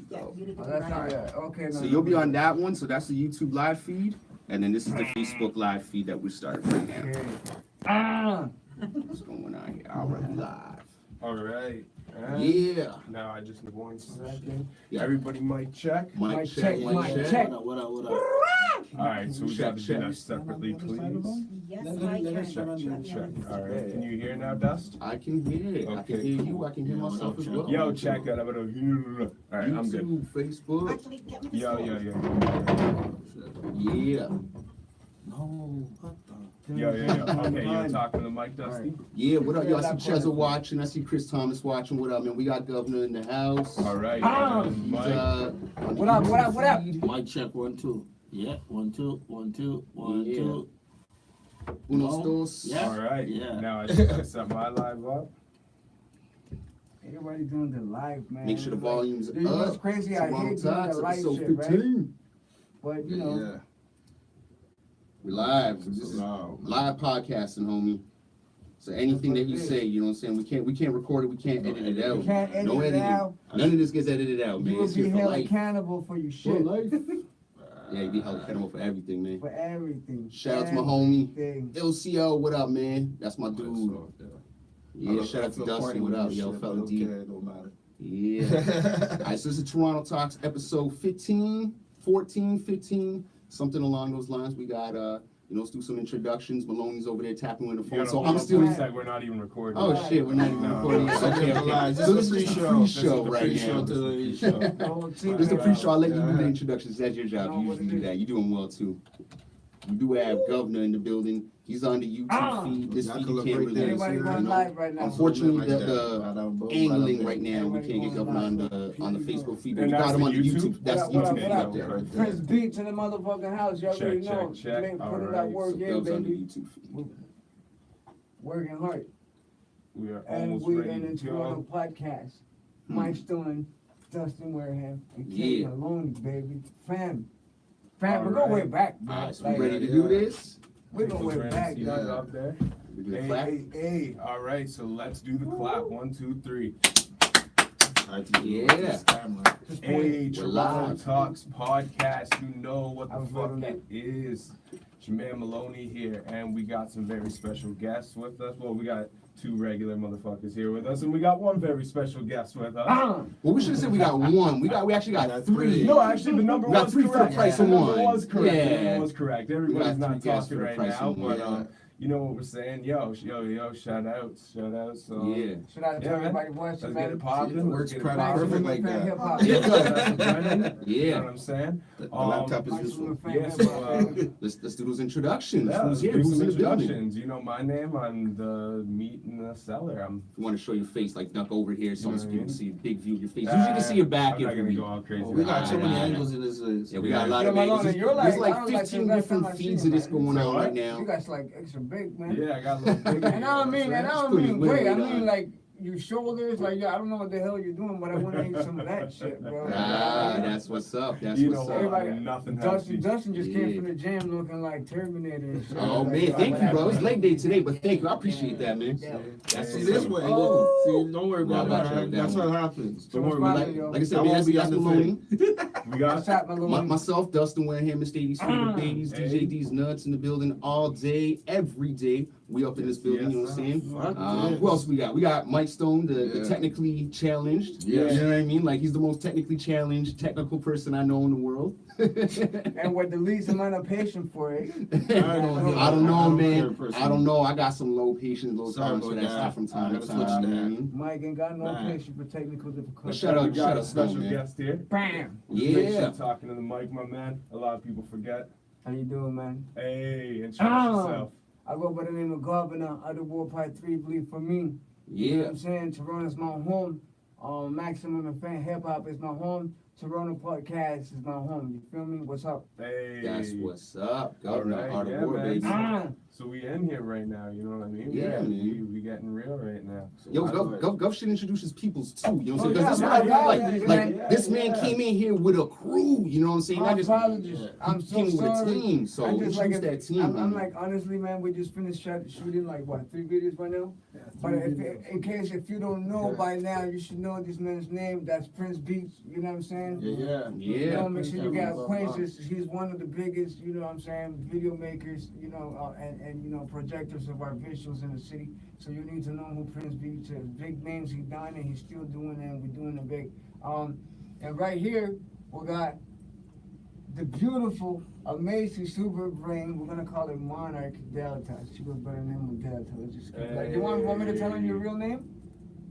go. Okay. So you'll be on that one. So that's the YouTube live feed, and then this is the Facebook live feed that we're starting right now. What's going on here? Already live. All right. Yeah. Now I just need 1 second. Yeah. Everybody mic check. Mic check. What up? All right, so we got to do that separately, please. Yes, I can. Check. All right. Can you hear now, Dust? I can hear it. I can hear you. I can hear myself as well. Yo, check that. All right, I'm good. YouTube, Facebook. Actually, get me the Yo. Yeah. No, what the? Yo. Okay, you're talking to the mic, Dusty? Yeah, what up? Yo, I see Chezza watching. I see Chris Thomas watching. What up, man? We got Gov'Nah in the house. All right. He's, What up? Mic check 1 2. Yeah, 1 2 1 2 1 2. Unos dos. Yeah. All right. Yeah. Now I just set my live up. Everybody doing the live, man. Make sure the volume's You know what's up. crazy? I hate doing Talks, the live episode shit, right? 15. But you know, We're live. This is live podcasting, homie. So anything that you say, you know what I'm saying? We can't record it. We can't edit it out. you can't edit No it editing. out. None of this gets edited out, man. You will It's be here for held life. accountable for your For shit. life. Yeah, you be held accountable for everything, man. For everything. Shout out to my homie. Everything. LCO, what up, man? That's my dude. Yeah, shout out to Dustin, what up, yo, fella D. Don't matter. Yeah. All right, so this is Turono Talks episode 15, something along those lines. We got, let's do some introductions. Maloney's over there tapping with the phone. So I'm still. We're not even recording. Oh shit, we're not even recording. No. Okay. So this is the pre-show right now. This is the pre-show. I'll let you do the introductions. That's your job. You usually do that. You're doing well too. We do have Gov'Nah in the building. He's on the YouTube feed. This feed you can't really Everybody going live right now. Unfortunately, the angling right now, we can't get Gov'Nah on the Facebook feed. But we got him on the YouTube. That's the YouTube feed up there. Prince Beats in the motherfucking house. You already know. Check. Put it that work in, Gov's on the baby. YouTube feed. Working hard. We are And almost we ready in the to Turono go. podcast. Mike Stone, Dustin Wareham, and Yeah. Kate Maloney, baby. Fam, All we go way right. back, All bro. right, so we ready to do this? We go way back, See that bro. up there? We do the clap. Hey. All right, so let's do the clap. 1, 2, 3. Yeah. Hey, We're Turono live. Talks podcast. You know what the I'm fuck voting it is. It's your man Maloney here, and we got some very special guests with us. Well, we got 2 regular motherfuckers here with us, and we got 1 very special guest with us. Well, we should have said we got 1. We actually got 3. No, actually, the number We got was 3 for the correct. price of The number 1. was correct. Yeah. The number was correct. Everybody's We got not 3 guests talking for the right price now, of 1. but you know what we're saying? Yo, shout outs. So Yeah. Should I tell Yeah, man. everybody watching, let's get man? it popping. Works Let's get it pretty popping. perfect like Fan that. hip-hop. Yeah, that's Brennan. You Yeah. know what I'm saying? The laptop is Mike useful. Stone, Yeah, fan so, hip-hop, baby. Let's do those introductions. Yeah, Who's let's here? do Who's some in the building? introductions. You know my name. I'm the meat in the cellar. If you want to show your face, like duck over here so You know what I people mean? can see a big view of your face. Usually you can see your back I'm not every gonna week. go all crazy. We got too many Nah. angles in this. Yeah, we got a lot Yo, of Maloney, angles. you're like- There's I like don't like 15 the last different time I feeds seen of this you, man. going on What? right You now. guys like extra big, man. Yeah, I got a little big. And I don't mean pretty weight. I weird, mean like your shoulders. Like I don't know what the hell you're doing, but I want to eat some of that shit, bro. Ah, that's what's up. That's You what's know, up. Everybody- nothing has to be. Dustin just Yeah. came from the gym looking like Terminator and shit. Oh Like, man, thank you, bro. It's whatever. leg day today, but thank you. I appreciate that, man. Yeah. That's See what's this up. way. Oh. See, don't worry about Nah, that. That's what happens. Don't worry about it. Like I said, I man, won't be that's on the Maloney. We got What's up, Maloney? Myself, Dustin Wareham, Mr. 80's favorite babies, Hey. DJ D's nuts in the building all day, every day. We up in this building, you know what I'm saying? Who else we got? We got Mike Stone, the technically challenged. Yes. You know what I mean? Like he's the most technically challenged, technical person I know in the world. And with the least amount of patience for it. I don't know, I don't man. care I don't know. I got some low patience, low Sorry tolerance for about that that. stuff from time I to gotta time. switch You know what I that. mean? Mike ain't got no Nah. patience for technical difficulties. Shut up, we got a Stone, special man. guest here. Bam! Make sure Yeah. you're talking to the mic, my man. A lot of people forget. How you doing, man? Hey, introduce Ah. yourself. I go by the name of Gov'Nah, Other War Part 3, believe for me. You know what Yeah. I'm saying? Toronto's my home. Maximum and Fan Hip Hop is my home. Toronto Podcast is my home. You feel me? What's up? Hey. That's what's up. All Gov'Nah, right, Art yeah, of War, man. baby. So we in here right now, you know what I mean? Yeah, we getting real right now. Yo, Gov should introduce his peoples too. You know what I'm saying? Oh, Because yeah, that's what I yeah, feel yeah, like. yeah, This man came in here with a crew. You know what I'm saying? My I just apologies. I'm he so came with a sorry. team. So I just like introduce that team. I'm man. like, honestly, man, we just finished shooting like what, 3 videos right now? But in case if you don't know by now, you should know this man's name. That's Prince Beats. You know what I'm saying? saying? Yeah. You know, make sure you got Yeah. acquaintances. He's one of the biggest, you know what I'm saying, video makers, you know, and you know, projectors of our visuals in the city. So you need to know who Prince Beats is. Big names he done and he's still doing it, and we're doing it big. And right here, we got the beautiful, amazing super brain. We're gonna call it Monarch Delta. She goes by the name of Delta. Let's just keep like, you want me to tell her your real name?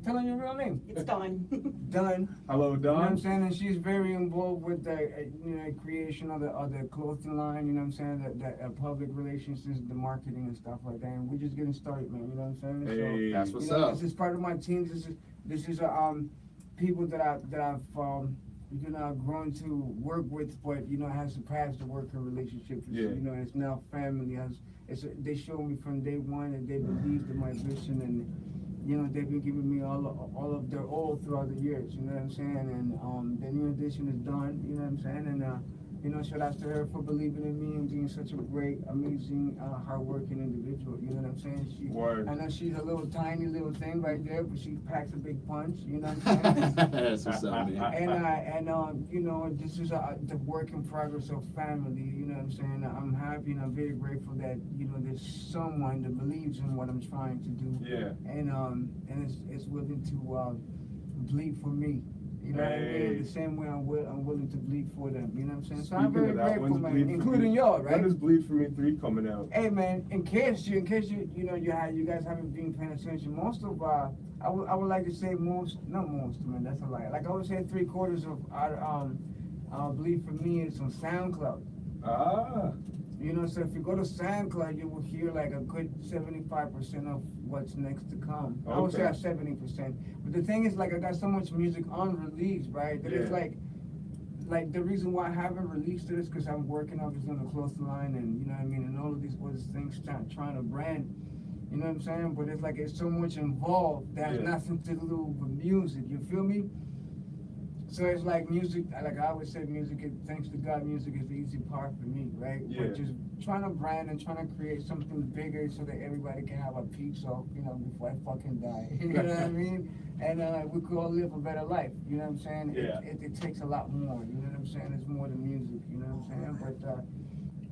Tell her your real name. It's done. Done. Hello, You know what I'm Don. saying? And she's very involved with the you know, creation of the clothing line, you know what I'm saying? The public relations, the marketing and stuff like that. And we're just getting started, man, you know what I'm saying? Hey. That's So, what's you know, up. this is part of my team. This is people that I've you know, grown to work with, but you know, it has surpassed the worker relationship. It's, Yeah. you know, it's now family. They showed me from day one that they believed in my vision, and you know, they've been giving me all of their all throughout the years. You know what I'm saying? And the new edition is done. You know what I'm saying? And you know, shout out to her for believing in me and being such a great, amazing, hardworking individual. You know what I'm saying? Word. I know she's a little tiny little thing right there, but she packs a big punch. You know what I'm saying? That's what's up, man. And you know, this is the work in progress of family. You know what I'm saying? I'm happy and I'm very grateful that you know there's someone that believes in what I'm trying to do. Yeah. And it's willing to bleed for me. You know what I Hey. mean? The same way I'm willing to bleed for them. You know what I'm saying? So Speaking I'm very of that, grateful, when's man, Bleed for including Me? y'all, right? When is Bleed for Me 3 coming out? Hey man, in case you know you guys haven't been paying attention, most of I would like to say not most, man, that's a lie. Like I would say 3/4 of our Bleed for Me is on SoundCloud. Ah. You know, so if you go to SoundCloud, you will hear like a good 75% of what's next to come. I would say Okay. 70%. But the thing is, like, I got so much music unreleased, right? That it's Yeah. like the reason why I haven't released it is because I'm working obviously on the clothing line, and you know what I mean, and all of these other things trying to brand. You know what I'm saying? But it's like it's so much involved that has Yeah. nothing to do with music. You feel me? So it's like music, like I always say, thanks to God, music is the easy part for me, right? Yeah. But just trying to brand and trying to create something bigger so that everybody can have a piece of, you know, before I fucking die. You know what I mean? And we could all live a better life, you know what I'm saying? Yeah. It takes a lot more, you know what I'm saying? It's more than music, you know what I'm saying? But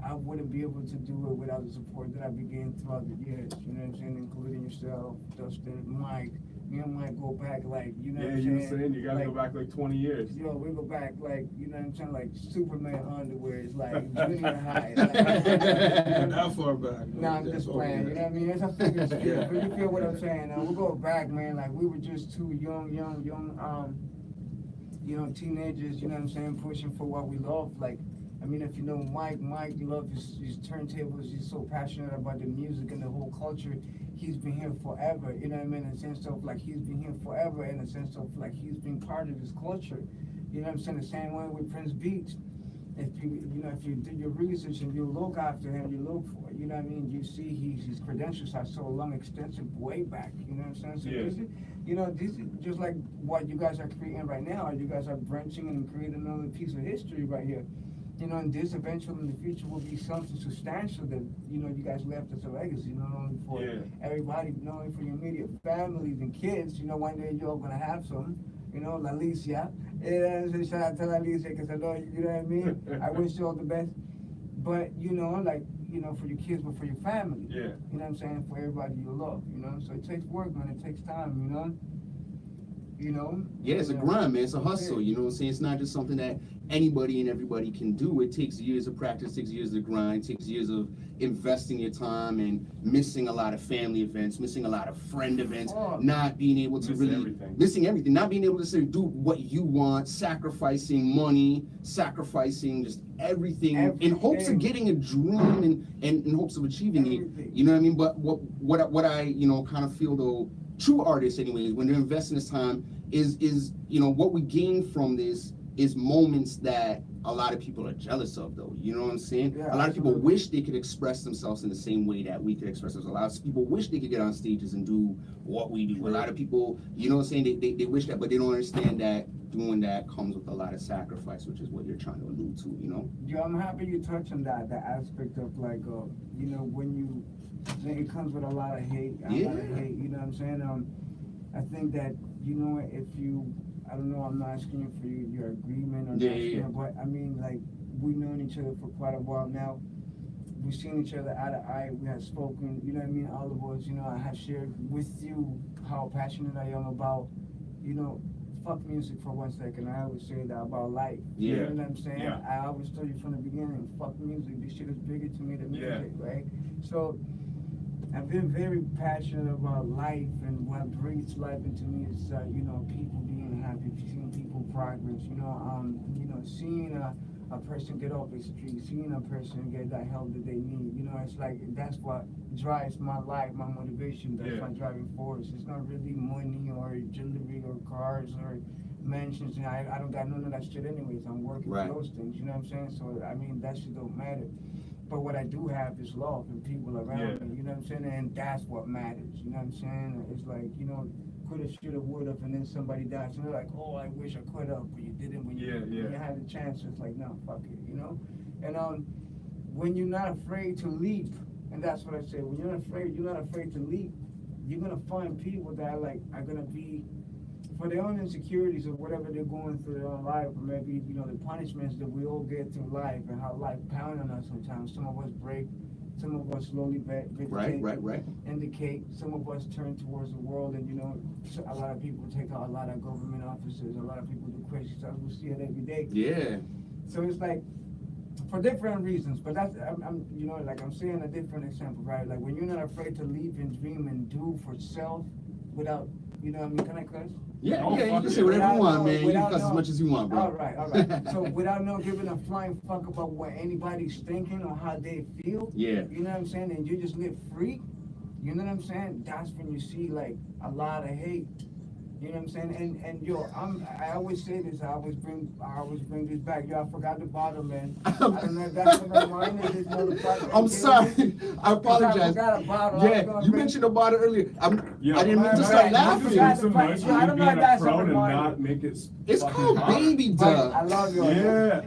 I wouldn't be able to do it without the support that I began throughout the years, you know what I'm saying? Including yourself, Dustin, Mike. Me and Mike go back like, you know Yeah, what I'm you were saying? saying you gotta Like, go back like 20 years. Yo, we go back like, you know what I'm saying, like Superman underwear is like junior high. Like, That far back. nah, I'm just playing, you know what I mean? It's a figure skill, but you feel what I'm saying? We'll go back, man, like we were just two young, you know, teenagers, you know what I'm saying, pushing for what we love. Like, I mean, if you know Mike loves his turntables, he's so passionate about the music and the whole culture. He's been here forever, you know what I mean, in the sense of like he's been here forever in the sense of like he's been part of this culture. You know what I'm saying? The same way with Prince Beats. If you do your research and you look after him, you look for, you know what I mean, you see his credentials are so long, extensive, way back, you know what I'm saying? So Yeah. this is just like what you guys are creating right now. You guys are branching and creating another piece of history right here. You know, and this eventually in the future will be something substantial that, you know, you guys left as a legacy, not only for everybody, not only for your immediate families and kids. You know, one day you're all gonna have some, you know, La Alicia. Yeah, so shout out to La Alicia, because I know, you know what I mean? I wish you all the best. But, you know, like, you know, for your kids, but for your family. Yeah. You know what I'm saying? For everybody you love, you know? So it takes work, man. It takes time, you know? You know? Yeah, it's a grind, man. It's a hustle. You know what I'm saying? It's not just something that anybody and everybody can do. It takes years of practice, takes years of grind, takes years of investing your time and missing a lot of family events, missing a lot of friend events, not being able to missing everything, not being able to say, do what you want, sacrificing money, sacrificing just everything in hopes of getting a dream and in hopes of achieving it. You know what I mean? But what I, you know, kind of feel though, true artists anyways, when they're investing this time is, you know, what we gain from this is moments that a lot of people are jealous of though. You know what I'm saying? Yeah, a lot of people wish they could express themselves in the same way that we could express ourselves. A lot of people wish they could get on stages and do what we do. A lot of people, you know what I'm saying, they wish that, but they don't understand that doing that comes with a lot of sacrifice, which is what you're trying to allude to, you know? Yeah, I'm happy you touched on that aspect of like, you know, when it comes with a lot of hate, you know what I'm saying? I think that, you know, if you I don't know, I'm not asking you for your agreement or Yeah, nothing, yeah. but I mean, like, we've known each other for quite a while now. We've seen each other eye to eye, we have spoken, you know what I mean, all of us, you know, I have shared with you how passionate I am about, you know, fuck music for 1 second. I always say that about life. Yeah. You know what I'm saying? Yeah. I always told you from the beginning, fuck music, this shit is bigger to me than Yeah. music, right? So I've been very passionate about life, and what breathes life into me is, you know, people being happy, seeing people progress, you know, seeing a person get off the street, seeing a person get that help that they need, you know, it's like, that's what drives my life, my motivation, that's Yeah. my driving force. It's not really money or jewelry or cars or mansions, you know, I don't got none of that shit anyways, I'm working Right. for those things, you know what I'm saying? So, I mean, that shit don't matter. But what I do have is love and people around Yeah. me, you know what I'm saying? And that's what matters, you know what I'm saying? It's like, you know, coulda, shoulda, woulda, and then somebody dies, and they're like, oh, I wish I coulda, but you didn't when you, Yeah, when yeah. you had the chance. It's like, no, fuck it, you know? And when you're not afraid to leap, and that's what I say, when you're not afraid to leap, you're gonna find people that are gonna be, for their own insecurities or whatever they're going through their own life, or maybe, you know, the punishments that we all get through life and how life pounds on us sometimes. Some of us break, some of us slowly Right. indicate, some of us turn towards the world, and, you know, a lot of people take out a lot of government offices, a lot of people do crazy stuff, we see it every day. Yeah. So it's like, for different reasons, but that's, I'm you know, like I'm saying a different example, right? Like when you're not afraid to leave and dream and do for self without, you know what I mean, can I cuss? Yeah, Oh, yeah, you fuck can it. say whatever you Without want, no- man. You can without cuss no- as much as you want, bro. All right. So without no giving a flying fuck about what anybody's thinking or how they feel, Yeah. you know what I'm saying, and you just live free, you know what I'm saying, that's when you see like a lot of hate. You know what I'm saying? And yo, I always say this, I always bring this back. Yo, I forgot the bottle, man. I don't know if that's what I'm reminded this motherfucker. I'm sorry. I apologize. I forgot a bottle. I was Yeah, gonna you bring- mentioned about it earlier. I Yo, didn't mean to right, start right. laughing. You forgot Some the nice fact- I you don't know being if a that's pro a and reminder. not make it It's fucking called hot. baby But I duck. love you. Yeah.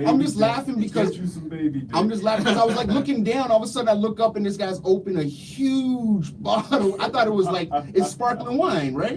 I'm just Baby laughing dick. because- Get you some baby dick. I'm just laughing because I was like looking down. All of a sudden, I look up and this guy's opened a huge bottle. I thought it was like it's sparkling wine, right?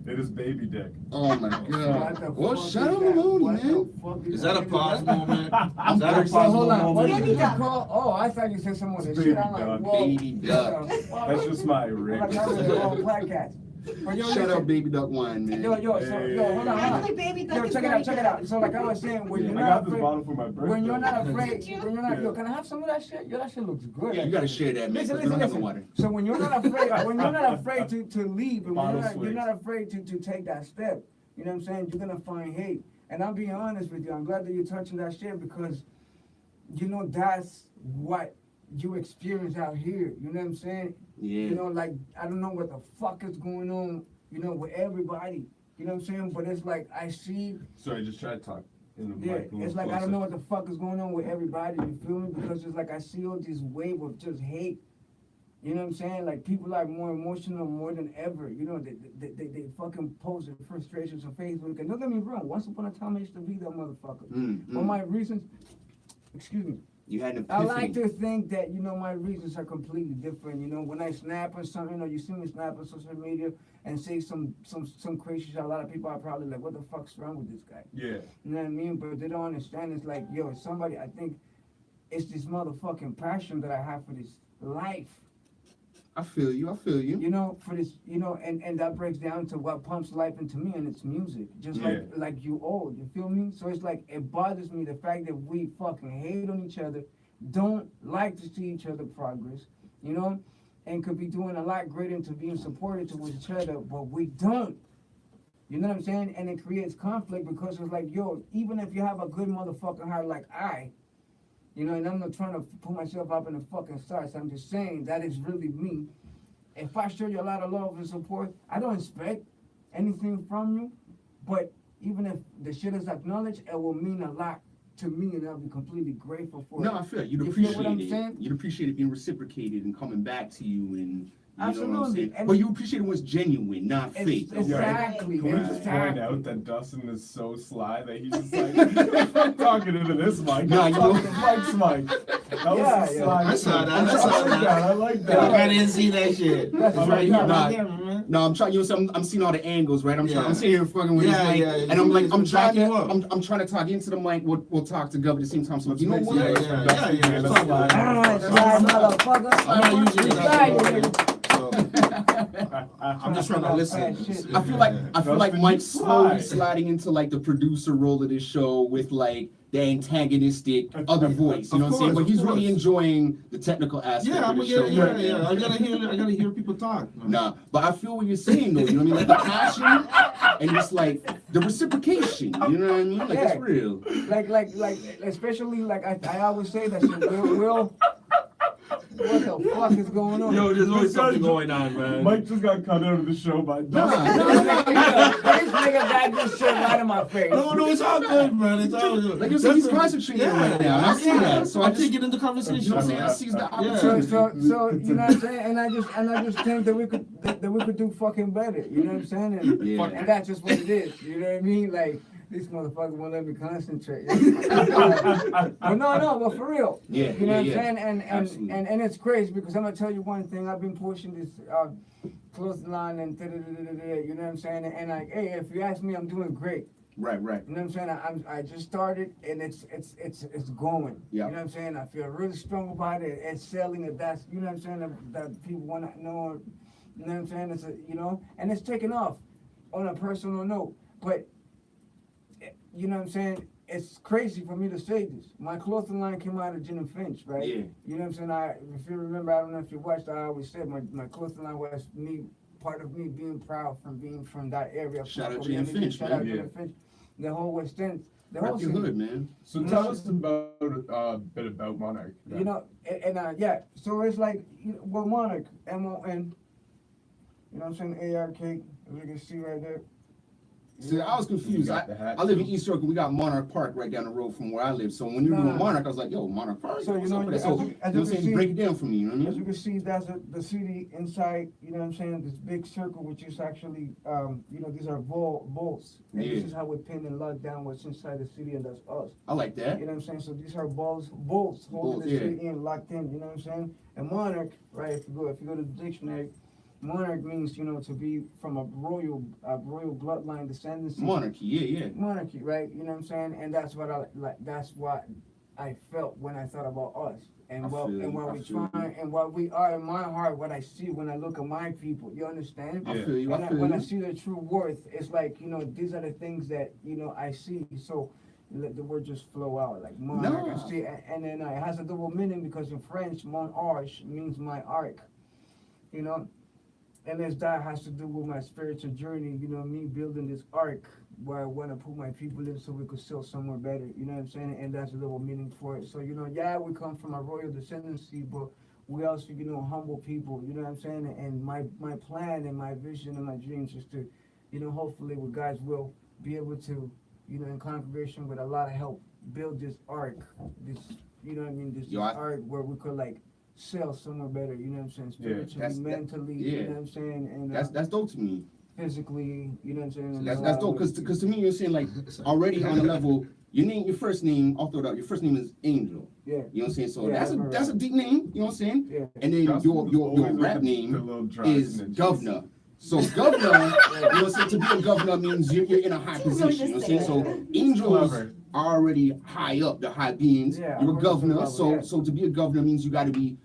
It is baby dick. Oh my What the god. Well, fuck shut is up, that? Maloney, What the man. fuck Is that a pause moment? I'm Is that a very pause sorry. Hold on. What moment? did you call? Oh, I thought you said someone It's shit. baby I'm like, duck. whoa. Baby duck. That's just my ring. Like, that was the wrong podcast. But yo, Shut listen. up, baby duck wine, man. Yo, hold on. Actually, baby, Yo, check it out. So like I was saying, when Yeah, you're I not got this afraid, bottle for my birthday. when you're not afraid, Did you? when you're not, Yeah. yo, can I have some of that shit? Yo, that shit looks good. Yeah, you gotta actually. share that, man. Listen, 'Cause we don't have no listen. water. So when you're not afraid to leave, and when Bottle you're not swings. afraid to take that step, you know what I'm saying? You're gonna find hate. And I'm being honest with you. I'm glad that you're touching that shit because, you know, that's what you experience out here. You know what I'm saying? Yeah. You know, like I don't know what the fuck is going on, you know, with everybody. You know what I'm saying? But it's like I see. Sorry, just try to talk in the Yeah, mic a little it's like I closer. don't know what the fuck is going on with everybody, you feel me? Because it's like I see all this wave of just hate. You know what I'm saying? Like people are more emotional more than ever. You know, they fucking post their frustrations on Facebook. And don't get me wrong, once upon a time I used to be that motherfucker. For my reasons, excuse me. You had an I epiphany. like to think that, you know, my reasons are completely different. You know, when I snap or something, or you see me snap on social media and say some crazy shit, a lot of people are probably like, what the fuck's wrong with this guy? Yeah. You know what I mean? But they don't understand. It's like, yo, somebody, I think it's this motherfucking passion that I have for this life. I feel you. You know, for this, you know, and that breaks down to what pumps life into me, and it's music. Just Yeah. like you all, you feel me? So it's like, it bothers me the fact that we fucking hate on each other, don't like to see each other progress, you know, and could be doing a lot greater into being supportive to each other, but we don't. You know what I'm saying? And it creates conflict because it's like, yo, even if you have a good motherfucking heart like you know, and I'm not trying to put myself up in the fucking stars. I'm just saying that is really me. If I show you a lot of love and support, I don't expect anything from you. But even if the shit is acknowledged, it will mean a lot to me, and I'll be completely grateful for it. No, I feel it. You'd You feel what appreciate I'm it. saying? You'd appreciate it being reciprocated and coming back to you, and you know what I'm Absolutely. saying. And- But you appreciate it when it's genuine, not fake. Exactly. Can we just Exactly. point out that Dustin is so sly that he's just like, I'm talking into this mic. Nah, I'm you talking know- to Mike's mic. That Yeah, was a yeah. sly. I saw that, I I saw like that. that. I like Look, I that. didn't see that shit. That's It's right. right here, Nah. right here, man. No, I'm trying. You know, so I'm seeing all the angles, right? I'm sitting here fucking with Yeah, this mic, yeah, and I'm like, I'm trying backing you up. to, I'm trying to talk into the mic. We'll talk to Gov at the same time. So you know what? Yeah. Let's talk about it. I'm not using that. So, I'm just trying to listen. I feel like Mike's slowly sliding into like the producer role of this show with like the antagonistic other voice. You know what I'm saying? But he's really enjoying the technical aspect of the show. I gotta hear people talk. Man. Nah, but I feel what you're saying though. You know what I mean? Like the passion and just like the reciprocation. You know what I mean? Like it's real. Like, especially like I always say that shit. Will, what the fuck is going on? Yo, there's always something going on, man. Mike just got cut out of the show by This nigga got this shit right in my face. No, it's all good, man. It's all good. Like you said, he's concentrating right now. I see that. So I take it in the conversation. You know what I'm saying? I see the opportunity. So you know what I'm saying? And I just think that we could do fucking better. You know what I'm saying? And that's just what it is. You know what I mean? Like, this motherfucker won't let me concentrate. But for real. Yeah, you know what I'm saying? And it's crazy because I'm gonna tell you one thing. I've been pushing this clothesline and you know what I'm saying? And like, hey, if you ask me, I'm doing great. Right. You know what I'm saying? I just started and it's going. Yeah. You know what I'm saying? I feel really strong about it. It's selling it. That's, you know what I'm saying? That people want to know. You know what I'm saying? It's and it's taking off on a personal note. But you know what I'm saying? It's crazy for me to say this. My clothing line came out of Gin and Finch, right? Yeah. You know what I'm saying? If you remember, I don't know if you watched, I always said my clothing line was part of me being proud from being from that area. Shout out Gin and Finch, Shout out Gin and Finch. The whole West End. The whole Rep your hood, man. So tell us about a bit about Monarch. You know, so it's like, Monarch, M-O-N, you know what I'm saying, A-R-K, as you can see right there. See, I was confused. I live in East York, and we got Monarch Park right down the road from where I live. So when you were doing Monarch, I was like, yo, Monarch Park? So, you know what I'm saying? Break it down for me, you know what I mean? As you can see, that's the city inside, you know what I'm saying, this big circle, which is actually, these are bolts. And this is how we pin and lock down what's inside the city, and that's us. I like that. You know what I'm saying? So these are bolts holding the city in, locked in, you know what I'm saying? And Monarch, right, if you go to the dictionary, Monarch means, to be from a royal bloodline descendancy. Monarchy, yeah. Monarchy, right? You know what I'm saying? And that's what I like. That's what I felt when I thought about us, and what we are in my heart. What I see when I look at my people, you understand? I feel you. When I see their true worth, it's like these are the things that I see. So let the word just flow out like Monarch. No. I see, and then it has a double meaning because in French, mon arche means my ark. And that has to do with my spiritual journey, me building this ark where I want to put my people in so we could sell somewhere better, you know what I'm saying? And that's a little meaning for it. So, we come from a royal descendancy, but we also, humble people, you know what I'm saying? And my plan and my vision and my dreams is to, hopefully with God's will, be able to, in congregation with a lot of help, build this ark, this ark where we could sell somewhere better, you know what I'm saying? Spiritually, mentally, you know what I'm saying? And that's dope to me. Physically, you know what I'm saying? That's dope, because to me, you're saying already on the level, your first name, I'll throw it out, your first name is Angel. Yeah. You know what I'm saying? So that's a deep name, you know what I'm saying? Yeah. And then your rap name is Gov'Nah. So Gov'Nah, you know what I'm saying? To be a governor means you're in a high position, you know what I'm saying? So angels are already high up, the high beings. Yeah, you're a governor, so to be a governor means you got to be,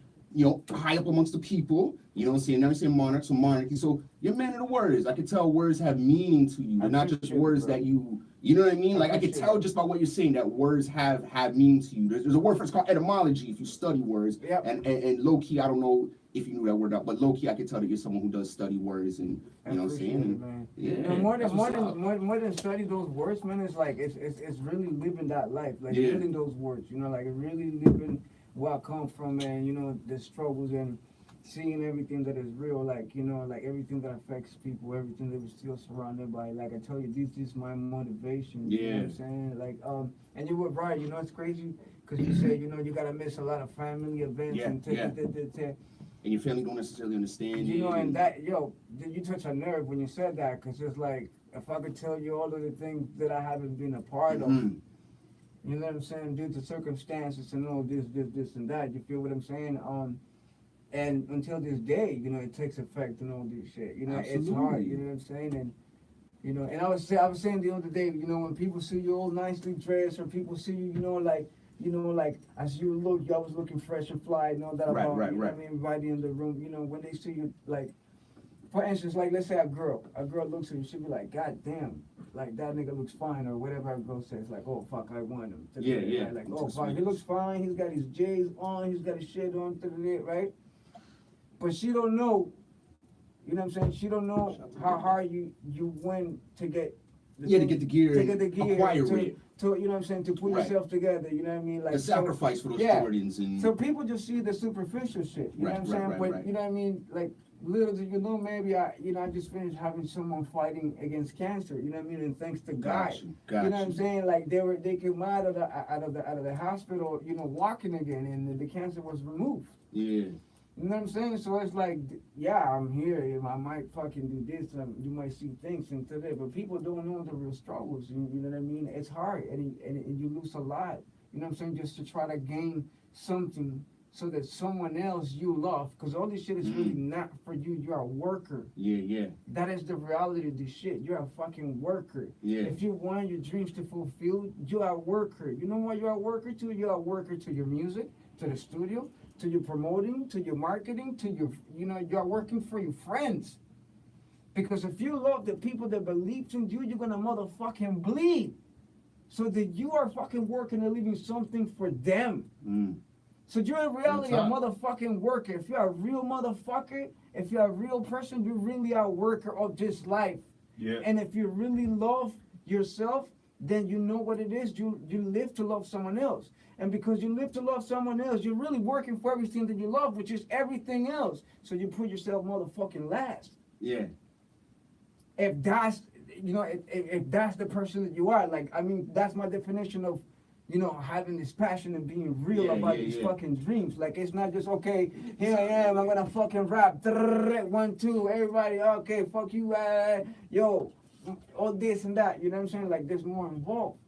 high up amongst the people. You know what I'm saying? Now you're saying monarch, so monarchy. So you're a man of the words. I can tell words have meaning to you. They're not just words that you know what I mean? Like I can tell just by what you're saying that words have meaning to you. There's a word for it, it's called etymology if you study words. Yep. And low key, I don't know if you knew that word out, but low key I can tell that you're someone who does study words and you know what I'm saying? More than study those words, man, it's like it's really living that life. Like living those words, like really living where I come from, man, the struggles and seeing everything that is real, like everything that affects people, everything that we're still surrounded by. Like I tell you, this is my motivation. You know what I'm saying? Like, and you were right, it's crazy, because you said, you gotta miss a lot of family events and and your family don't necessarily understand and that, you touch a nerve when you said that, because it's like, if I could tell you all of the things that I haven't been a part of, you know what I'm saying, due to circumstances and all this and that, you feel what I'm saying? And until this day, you know, it takes effect and all this shit. You know, it's hard. Absolutely. You know what I'm saying? And you know, and I was saying the other day, you know, when people see you all nicely dressed, or people see you, you know, like as you look, you always looking fresh and fly, and all that Right, about right, you. Know right. what I mean, everybody in the room, you know, when they see you, like, for instance, like let's say a girl looks at you, she'll be like, God damn, like that nigga looks fine, or whatever a girl says, like, oh fuck, I want him. Yeah, yeah. Right? Like, oh fuck, he looks fine, he's got his J's on, he's got his shit on, right? But she don't know, you know what I'm saying? She don't know how hard you went to get To get the gear, to get the gear, acquire to, it. to, you know what I'm saying, to put Right. yourself together, you know what I mean? Like The sacrifice for those yeah. Jordans and So people just see the superficial shit, you know what I'm saying? But you know what I mean? Like little do you know, maybe I just finished having someone fighting against cancer, you know what I mean? And thanks to God, you know what I'm saying? Like they came out of the hospital, you know, walking again, and the cancer was removed. Yeah. You know what I'm saying? So it's like, yeah, I'm here. I might fucking do this. You might see things and today, but people don't know the real struggles. You know what I mean? It's hard, and you lose a lot. You know what I'm saying? Just to try to gain something so that someone else you love, because all this shit is really not for you. You're a worker. Yeah, yeah. That is the reality of this shit. You're a fucking worker. Yeah. If you want your dreams to fulfill, you're a worker. You know what you're a worker to? You're a worker to your music, to the studio, to your promoting, to your marketing, to your, you know, you're working for your friends. Because if you love the people that believe in you, you're gonna motherfucking bleed. So that you are fucking working and leaving something for them. So you're in reality a motherfucking worker. If you're a real motherfucker, if you're a real person, you really are a worker of this life. Yeah. And if you really love yourself, then you know what it is. You live to love someone else. And because you live to love someone else, you're really working for everything that you love, which is everything else. So you put yourself motherfucking last. Yeah. If that's, you know, if that's the person that you are, like, I mean, that's my definition of, you know, having this passion and being real about these fucking dreams. Like, it's not just, okay, here I am, I'm gonna fucking rap. 1, 2, everybody, okay, fuck you, yo, all this and that. You know what I'm saying? Like, there's more involved.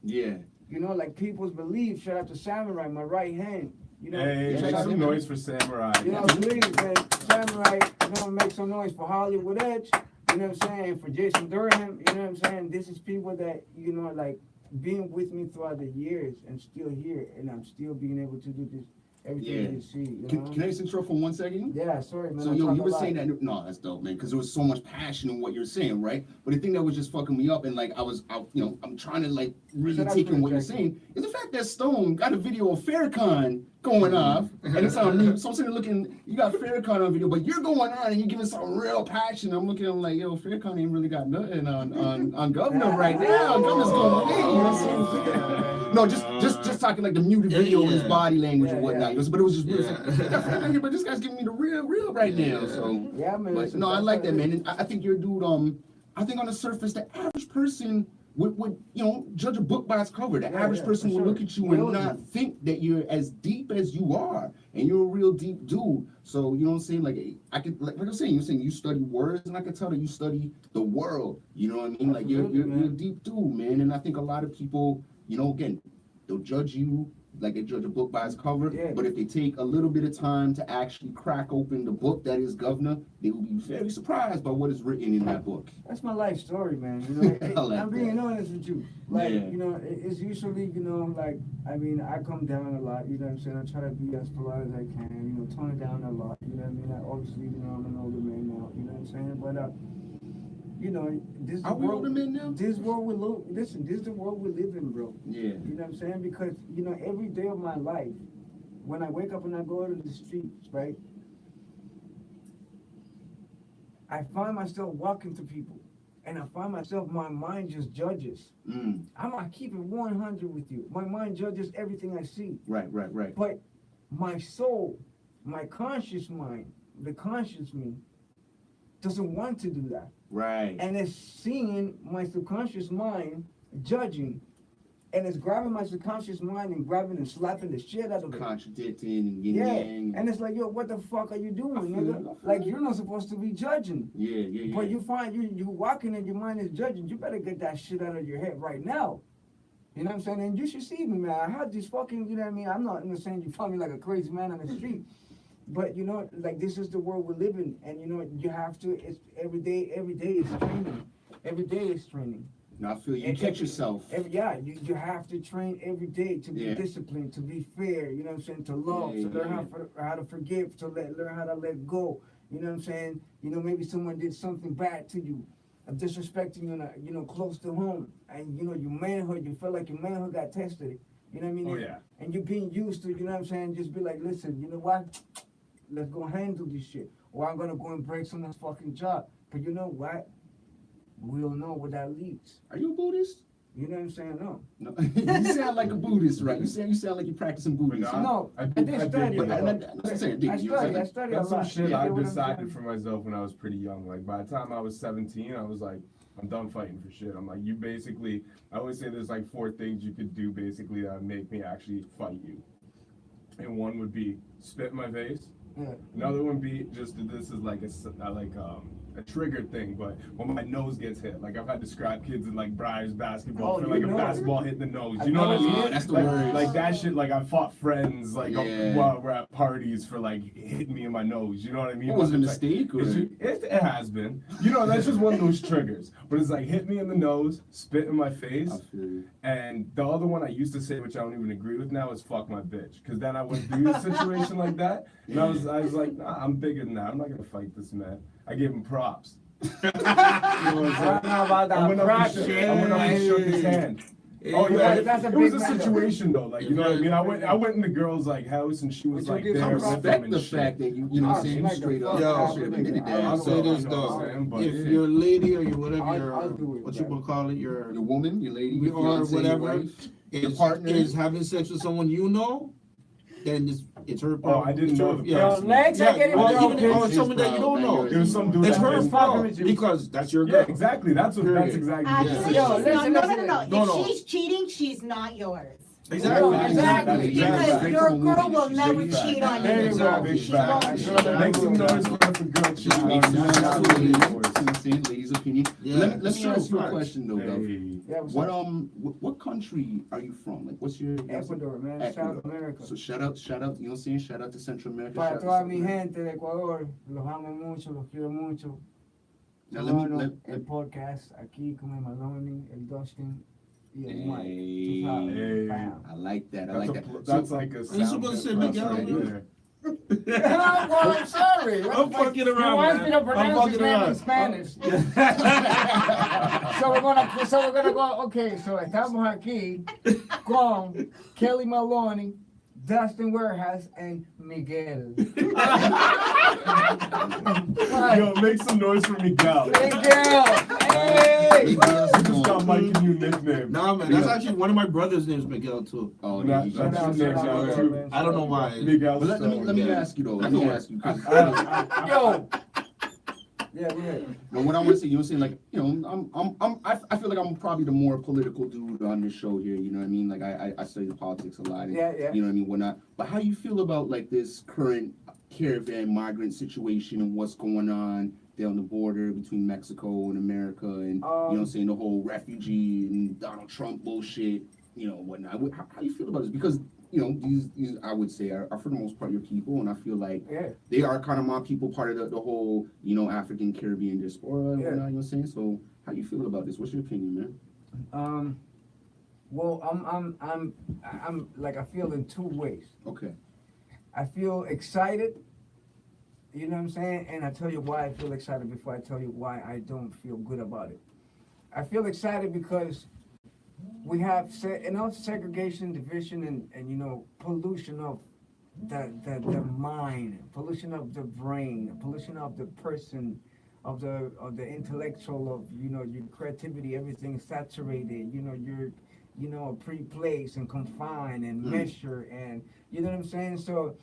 Yeah. You know, like people's belief. Shout out to Samurai, my right hand. You know, Hey, make some noise for Samurai. you know, please, man. Samurai, you know, make some noise for Hollywood Edge. You know what I'm saying? For Jason Durham. You know what I'm saying? This is people that, you know, like being with me throughout the years and still here, and I'm still being able to do this. Everything you see. You know? Can I just interrupt for 1 second? Yeah, sorry, man. So yo, you were saying that, no, that's dope, man, because there was so much passion in what you're saying, right? But the thing that was just fucking me up, and like I'm trying to like really take in what you're saying, is the fact that Stone got a video of Farrakhan going off, and it's on mute. So I'm sitting there looking, you got Farrakhan on video, but you're going on and you're giving some real passion. I'm looking at him like, yo, Farrakhan ain't really got nothing on Gov'Nah right now. Gov'Nah's going in, you know what I'm saying? No, just talking like the muted video, his body language and whatnot. But it was just really, but this guy's giving me the real right now. So yeah, man. but no, I like that, man. And I think you're a dude. I think on the surface, the average person would you know, judge a book by its cover. The average person would look at you and not think that you're as deep as you are, and you're a real deep dude. So you know what I'm saying? Like I could, like I'm saying, you're saying you study words, and I can tell that you study the world. You know what I mean? Like you're a deep dude, man. And I think a lot of people, you know, again, they'll judge you like they judge a book by its cover. But if they take a little bit of time to actually crack open the book that is Gov'Nah, they will be very surprised by what is written in that book. That's my life story, man. You know, like I'm being honest with you. Like, you know, it's usually, you know, like, I mean, I come down a lot, you know what I'm saying? I try to be as polite as I can, you know, tone it down a lot, you know what I mean? Obviously, you know, I'm an older man now, you know what I'm saying? But, you know, this is the world. Older men now? This world we live. Listen, this is the world we live in, bro. Yeah. You know what I'm saying? Because, you know, every day of my life, when I wake up and I go to the streets, right, I find myself walking to people, and I find myself, my mind just judges. I keep it 100 with you. My mind judges everything I see. Right. But my soul, my conscious mind, the conscious me, doesn't want to do that. Right. And it's seeing my subconscious mind judging, and it's grabbing my subconscious mind and grabbing and slapping the shit out of it. Contradicting and yang. And it's like, yo, what the fuck are you doing, nigga? Like, you're not supposed to be judging. Yeah. But you find you walking and your mind is judging. You better get that shit out of your head right now. You know what I'm saying? And you should see me, man. I had this fucking, you know what I mean? I'm not saying you find me like a crazy man on the street. But you know, like this is the world we live in, and you know, you have to. It's every day is training. Every day is training. No, I feel you catch yourself. You have to train every day to be disciplined, to be fair. You know what I'm saying? To love, to learn how to forgive, to learn how to let go. You know what I'm saying? You know, maybe someone did something bad to you, disrespecting you, you know, close to home, and you know, your manhood. You feel like your manhood got tested. You know what I mean? Oh yeah. And you're being used to. You know what I'm saying? Just be like, listen. You know what? Let's go handle this shit. Or I'm gonna go and break someone's fucking job. But you know what? We'll know where that leads. Are you a Buddhist? You know what I'm saying? No. No. You sound like a Buddhist, right? You sound like you're practicing Buddhism. No, I did study. I studied a That's some lot. shit You I know what I'm decided saying? for myself when I was pretty young. Like by the time I was 17, I was like, I'm done fighting for shit. I'm like, you basically, I always say there's like 4 things you could do basically that make me actually fight you. And one would be spit in my face. Yeah. Another one be just this is like a triggered thing, but when my nose gets hit, like I've had to scrap kids in like Briar's basketball for like a basketball hit in the nose. You know what I mean? That's the like, worst. like that shit. Like I fought friends like while we're at parties for like hitting me in my nose. You know what I mean? What was it, a It's mistake? Like, it has been. You know, that's just one of those triggers. But it's like hit me in the nose, spit in my face, and the other one I used to say, which I don't even agree with now, is fuck my bitch. Because then I went through a situation like that, and I was like, nah, I'm bigger than that. I'm not gonna fight this man. I gave him props. You know what I'm saying? I went up and shook his hand. Oh yeah, it was a situation though, like you know what I mean. I went in the girl's like house and she was like there with him and the shit. fact that you know what I'm saying, straight up. I'll say this though, if your lady or your whatever your what you gonna call it, your woman, your lady, or fiance, whatever, your wife, your partner is having sex with someone you know, then it's her problem. Oh, I didn't know the yeah. person. Legs are getting Or someone that you don't know. It was some dude. It's her that fault because that's your girl. Yeah, exactly. That's exactly. Actually, Yo, she's listen, not, listen. no. If she's cheating, she's not yours. Exactly. Because your girl will never cheat on There you. you go. Big fact. Make some noise for the girl cheating. Make some noise for the ladies' opinion. Yeah, Let me sure, ask you a facts. question though, Gov. Hey. Yeah, what's What up? what country are you from? Like, what's your Ecuador, man. Ecuador. South America. So shout out, you know what I'm saying? Shout out to Central America. Para shout out to toda South mi America. gente de Ecuador, los amo mucho, los quiero mucho. Now let me Turono, el podcast aquí con el Maloney, el Dustin y el Mike. Hey. Tú sabes. Hey. Bam. I like that. I like that. That's like a you supposed to say Miguel, right dude? there. Well, I'm sorry. I'm fucking around, You want me to man. I'm pronounce his fucking name in around. Spanish. So we're gonna go. Okay, so estamos aquí con Kelly Maloney, Dustin Warehouse, and Miguel. Yo, make some noise for Miguel. Miguel. Hey. Miguel's I just got Mike a new nickname. Nah, man, that's actually one of my brother's names, Miguel too. Oh, Nah, yeah. that's Shout out, your name shout out, now, man. too. I don't know why. Miguel. But let me ask you though. Let me ask you. 'Cause, Yo. Yeah, go ahead. you know, what I want to say, you know what I'm saying? Like, you know, I feel like I'm probably the more political dude on this show here. You know what I mean? Like, I study politics a lot. And, Yeah. You know what I mean? Whatnot. But how you feel about like this current caravan migrant situation and what's going on down the border between Mexico and America, and you know what I'm saying, the whole refugee and Donald Trump bullshit, you know, whatnot. How you feel about this? Because you know, these I would say are for the most part your people, and I feel like they are kind of my people, part of the whole, you know, African Caribbean diaspora and whatnot, you know what I'm saying? So how you feel about this? What's your opinion, man? Well, I'm like, I feel in 2 ways. Okay. I feel excited, you know what I'm saying? And I tell you why I feel excited before I tell you why I don't feel good about it. I feel excited because we have segregation, division, and you know, pollution of the mind, pollution of the brain, pollution of the person, of the intellectual, of, you know, your creativity, everything saturated, you know, you're pre-placed and confined and measured, and you know what I'm saying? So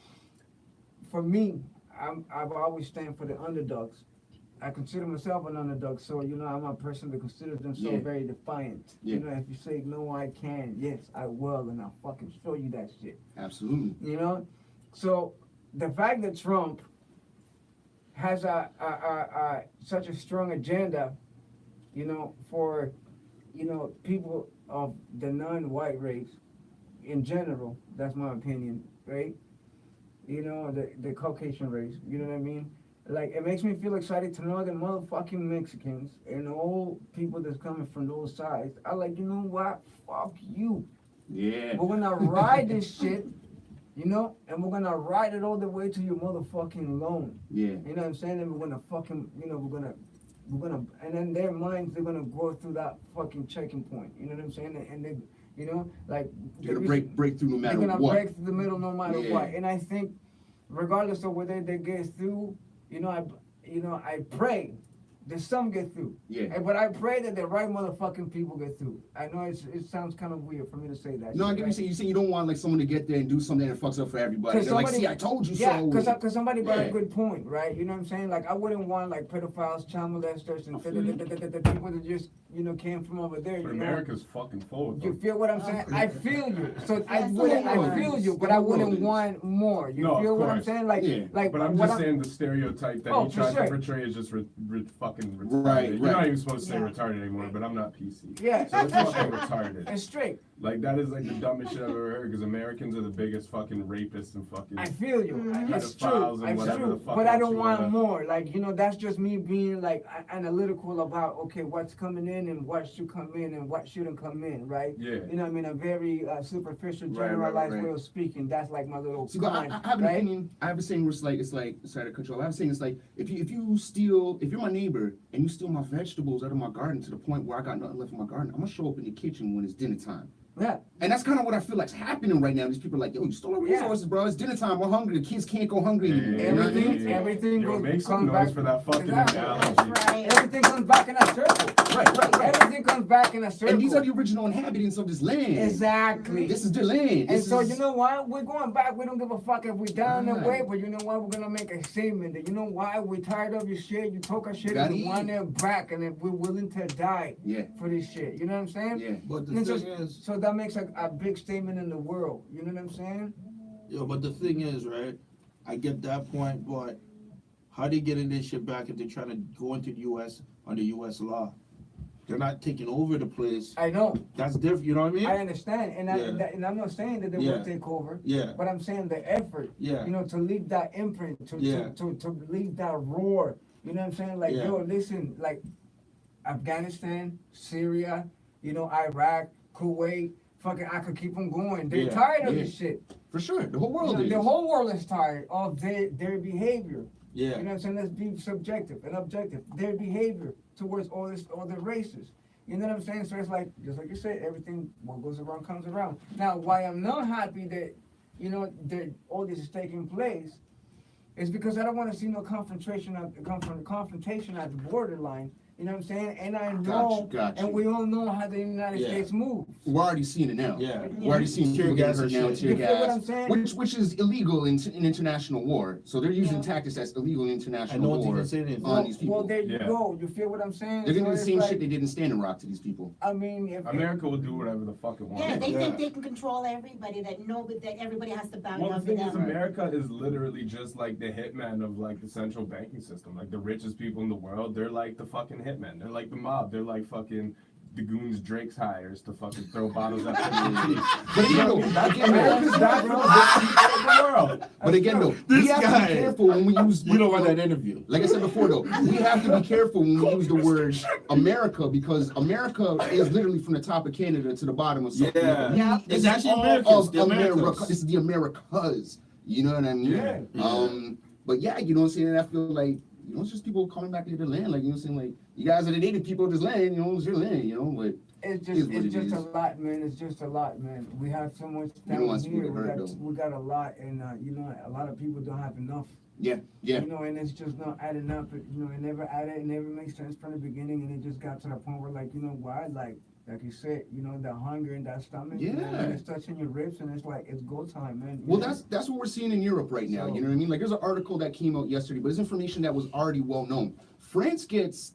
for me, I've always stand for the underdogs. I consider myself an underdog, so you know, I'm a person that considers themselves very defiant. Yeah. You know, if you say no, I can, yes, I will, and I'll fucking show you that shit. Absolutely. You know, so the fact that Trump has such a strong agenda, you know, for, you know, people of the non-white race in general, that's my opinion, right? you know, the Caucasian race, you know what I mean? Like, it makes me feel excited to know that motherfucking Mexicans and all people that's coming from those sides are like, you know what? Fuck you. Yeah. We're gonna ride this shit, you know, and we're gonna ride it all the way to your motherfucking loan. Yeah. You know what I'm saying? And we're gonna fucking, you know, we're gonna, and in their minds, they're gonna go through that fucking checking point. You know what I'm saying? And they, you know, like. You're gonna break through no matter what. They're gonna break through the middle no matter Yeah. what. And I think, regardless of whether they get through, I pray that some get through. Yeah. But I pray that the right motherfucking people get through. I know it sounds kind of weird for me to say that. No, I get what you're saying you don't want like someone to get there and do something that fucks up for everybody. They're like, see, I told you so. Because somebody brought a good point, right? You know what I'm saying? Like, I wouldn't want like pedophiles, child molesters, and the people that just, you know, came from over there. But you know? America's fucking full of You them. feel what I'm saying? I feel you. So I Yes, feel you, but I wouldn't want more. You No, feel of what I'm course. saying? Like, Yeah. like. But I'm what just saying the stereotype that Oh, he for tries sure. to portray is just fucking retarded. Right, You're right. not even supposed to say Yeah. retarded anymore, but I'm not PC. Yeah. So it's fucking retarded. It's straight. Like, that is like the dumbest shit I've ever heard, because Americans are the biggest fucking rapists and fucking... I feel you. Mhm. It's Pedophiles true. and It's whatever the true. fuck But I else don't you want wanna- more. Like, you know, that's just me being like analytical about okay, what's coming in and what should come in and what shouldn't come in, right? Yeah. You know what I mean? A very superficial, Right, right, generalized right. way of speaking. That's like my little See, but con, I have an right? opinion. I have a saying where it's like, sorry to cut you off. I have a saying it's like, if you're my neighbor and you steal my vegetables out of my garden to the point where I got nothing left in my garden, I'm gonna show up in the kitchen when it's dinner time. Yeah. And that's kind of what I feel like's happening right now. These people are like, yo, you stole our resources, bro. It's dinner time. We're hungry. The kids can't go hungry anymore. You know what I mean? Everything Yo, goes make some comes noise back- for that fucking Exactly. analogy. Right. Everything comes back in a circle. Right. Everything comes back in a circle. And these are the original inhabitants of this land. Exactly. This is their land. And This so is- you know what? We're going back. We don't give a fuck if we're down the Right. way, but you know what? We're gonna make a statement that you know why? We're tired of your shit. You took our shit Gotta and we want eat. it back, and if we're willing to die Yeah. for this shit. You know what I'm saying? Yeah. But the And thing so, is, so that makes a big statement in the world. You know what I'm saying? but the thing is, right? I get that point, but how they getting this shit back if they're trying to go into the U.S. under U.S. law? They're not taking over the place. I know. That's different. You know what I mean? I understand, and Yeah. and I'm not saying that they Yeah. will take over. Yeah. But I'm saying the effort. Yeah. You know, to leave that imprint, to leave that roar. You know what I'm saying? Like, Yeah. yo, listen, like Afghanistan, Syria, you know, Iraq, Kuwait, fucking, I could keep them going. They're Yeah. tired of Yeah. this shit. For sure. The whole world You know, is. the whole world is tired of their behavior. You know Yeah. what I'm saying? Let's be subjective and objective. Their behavior towards all the races. You know what I'm saying? So it's like, just like you said, everything, what goes around comes around. Now, why I'm not happy that, you know, that all this is taking place is because I don't want to see no confrontation at the borderline. You know what I'm saying? And I know, Got you. and we all know how the United Yeah. States moves. We're already seeing it now. Yeah. We're already seeing Tear people getting gas hurt and now, shit. tear You feel what I'm gas, saying? which is illegal in international war. So they're using Yeah. tactics that's illegal in I international know what's war even saying it. on these Well, people. there you Yeah. go. You feel what I'm saying? They're gonna do the So same it's shit like, they did in Standing Rock to these people. I mean, if America will do whatever the fuck it wants. Yeah, they Yeah. think they can control everybody, that everybody has to bow Well, the down to thing is, them. America is literally just like the hitman of like the central banking system. Like the richest people in the world, they're like the fucking hitmen. They're like the mob. They're like fucking the goons Drake's hires to fucking throw bottles at people. But again, though, America's that for the rich people of the world. But again, though, This we have to guy. be careful when we use. You don't want that interview. Like I said before, though, we have to be careful when we use the word America because America is literally from the top of Canada to the bottom of South Yeah. America. It's This actually is all Americans, of the America. Americas. This is the Americas. You know what I mean? Yeah. But yeah, you know what I'm saying? I feel like, you know, it's just people coming back to their land. Like, you know what I'm saying? Like, you guys are the native people of this land, you know, it's your land, you know, but It's Is what it's it just is. a lot, man. It's just a lot, man. We have so much You don't down want people here. to hurt, though. We got a lot, and you know, a lot of people don't have enough. yeah. You know, and it's just not adding up. You know, it never added. It never makes sense from the beginning, and it just got to the point where, like, you know, why, like you said, you know, the hunger in that stomach. You know, Yeah. and it's touching your ribs, and it's like it's go time, man. You Well, know? that's what we're seeing in Europe right now. So- You know what I mean? Like, there's an article that came out yesterday, but it's information that was already well known. France gets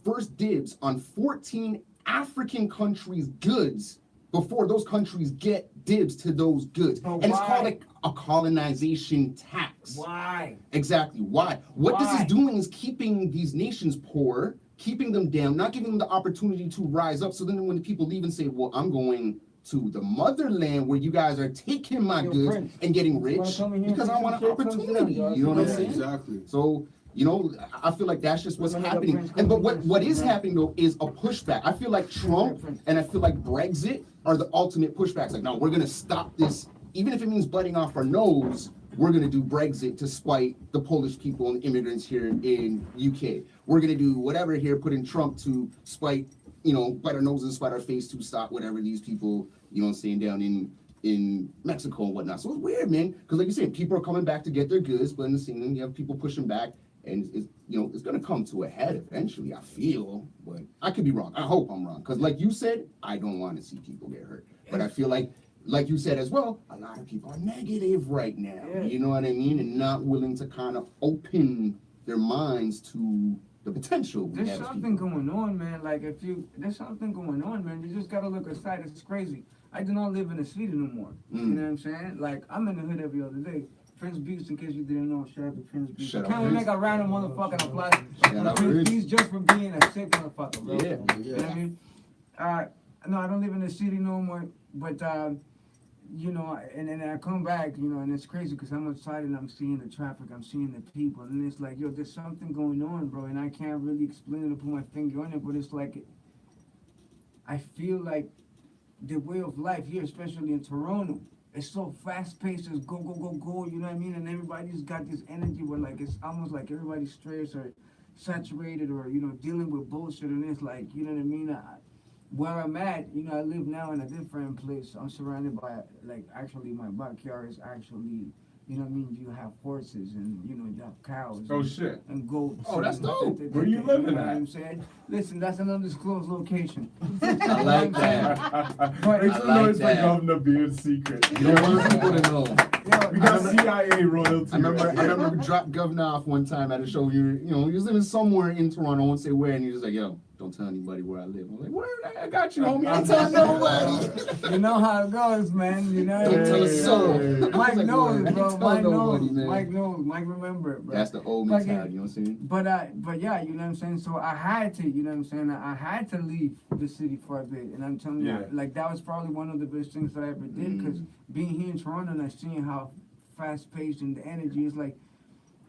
first dibs on 14 African countries' goods before those countries get dibs to those goods, But and it's called why? a colonization tax. Why? Exactly. Why? What this Why? is doing is keeping these nations poor, keeping them down, not giving them the opportunity to rise up. So then when the people leave and say, well, I'm going to the motherland where you guys are taking my Yo, goods Prince, and getting you wanna rich come in here because and I do want an some shit? Come sit opportunity. down, You know what I'm y'all. saying? Exactly. So, you know, I feel like that's just what's Come on, happening. Prince, And but come what here. what is Right. happening though is a pushback. I feel like Trump and I feel like Brexit are the ultimate pushbacks. Like, no, we're gonna stop this, even if it means butting off our nose. We're gonna do Brexit to spite the Polish people and immigrants here in UK. We're gonna do whatever here, put in Trump to spite, you know, bite our noses, spite our face to stop whatever these people, you know what I'm saying, down in Mexico and whatnot. So it's weird, man, because like you said, people are coming back to get their goods, but in the same thing, you have people pushing back, and it's, you know, it's gonna come to a head eventually. I feel, but I could be wrong. I hope I'm wrong, because like you said, I don't want to see people get hurt, but I feel like you said as well, a lot of people are negative right now. Yeah. You know what I mean, and not willing to kind of open their minds to the potential. we There's have as something people. going on, man. Like there's something going on, man. You just gotta look aside. It's crazy. I do not live in the city no more. You know what I'm saying? Like I'm in the hood every other day. Prince Beach, in case you didn't know, shout out to Prince Beach. Shout out Can we Prince. make a random motherfucking applause Shout out for Prince Prince. Beach just for being a sick motherfucker, bro? Yeah. You know what I mean? No, I don't live in the city no more, but you know, and then I come back, you know, and it's crazy because I'm outside and I'm seeing the traffic, I'm seeing the people, and it's like, yo, there's something going on, bro, and I can't really explain it or put my finger on it, but it's like, I feel like the way of life here, especially in Turono, it's so fast paced, it's go, go, go, go, you know what I mean, and everybody's got this energy where like, it's almost like everybody's stressed or saturated or, you know, dealing with bullshit, and it's like, you know what I mean, where I'm at, you know, I live now in a different place. I'm surrounded by, like, actually my backyard is actually, you know what I mean, you have horses and, you know, you have cows. Oh, and, shit. And goats. Oh, that's and dope. Where you living know what at? I'm saying? Listen, that's an undisclosed location. I like that. But, Make I some like noise for that. Gov'Nah being secret. You don't want people to know. yo, We got CIA royalty. I remember right here. we dropped Gov'Nah off one time at a show. You know, he was living somewhere in Toronto. I won't say where, and he was like, "Yo, don't tell anybody where I live." I'm like, "Where? I got you, homie. I'm telling nobody." you know how it goes, man. You know. Don't tell a soul. Hey. I Mike was like, knows, "Word, bro. tell Mike nobody, knows. man." Mike knows. Mike remember it, bro. That's the old Fucking- mentality. You know what I'm saying? But yeah, you know what I'm saying? So I had to, you know what I'm saying? I had to leave the city for a bit. And I'm telling you, Yeah. like, that was probably one of the best things that I ever did. Because being here in Toronto and I seeing how fast paced and the energy is like,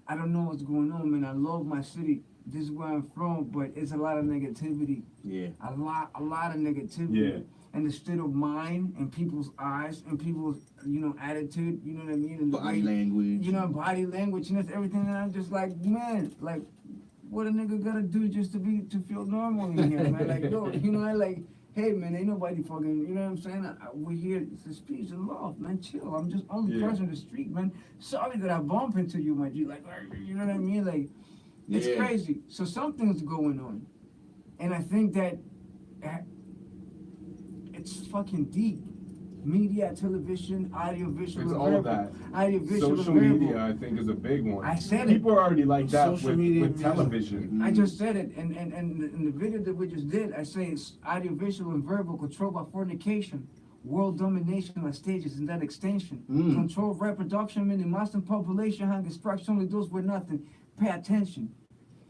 I don't know what's going on, man. I love my city. This is where I'm from, but it's a lot of negativity. Yeah. A lot of negativity. Yeah. And the state of mind and people's eyes and people's, you know, attitude, you know what I mean? And the Body way, language. you know, body language and that's everything. And I'm just like, man, like, what a nigga gotta do just to feel normal in here, man? Like, yo, you know, I like, hey, man, ain't nobody fucking, you know what I'm saying? We're here, it's a speech of love, man, chill. I'm just only Yeah. crossing the street, man. Sorry that I bump into you, my G. Like, you know what I mean? Like, it's Yeah. crazy. So something's going on. And I think that it's fucking deep. Media, television, audiovisual, It's all of that. audiovisual, Social variable. media, I think, is a big one. I said it. People are already like that Social media with and music. television. I just said it, and in the video that we just did, I say it's audiovisual and verbal control by fornication, world domination on stages and that extension, control of reproduction, meaning massive population, hunger, destruction, only those with nothing. Pay attention.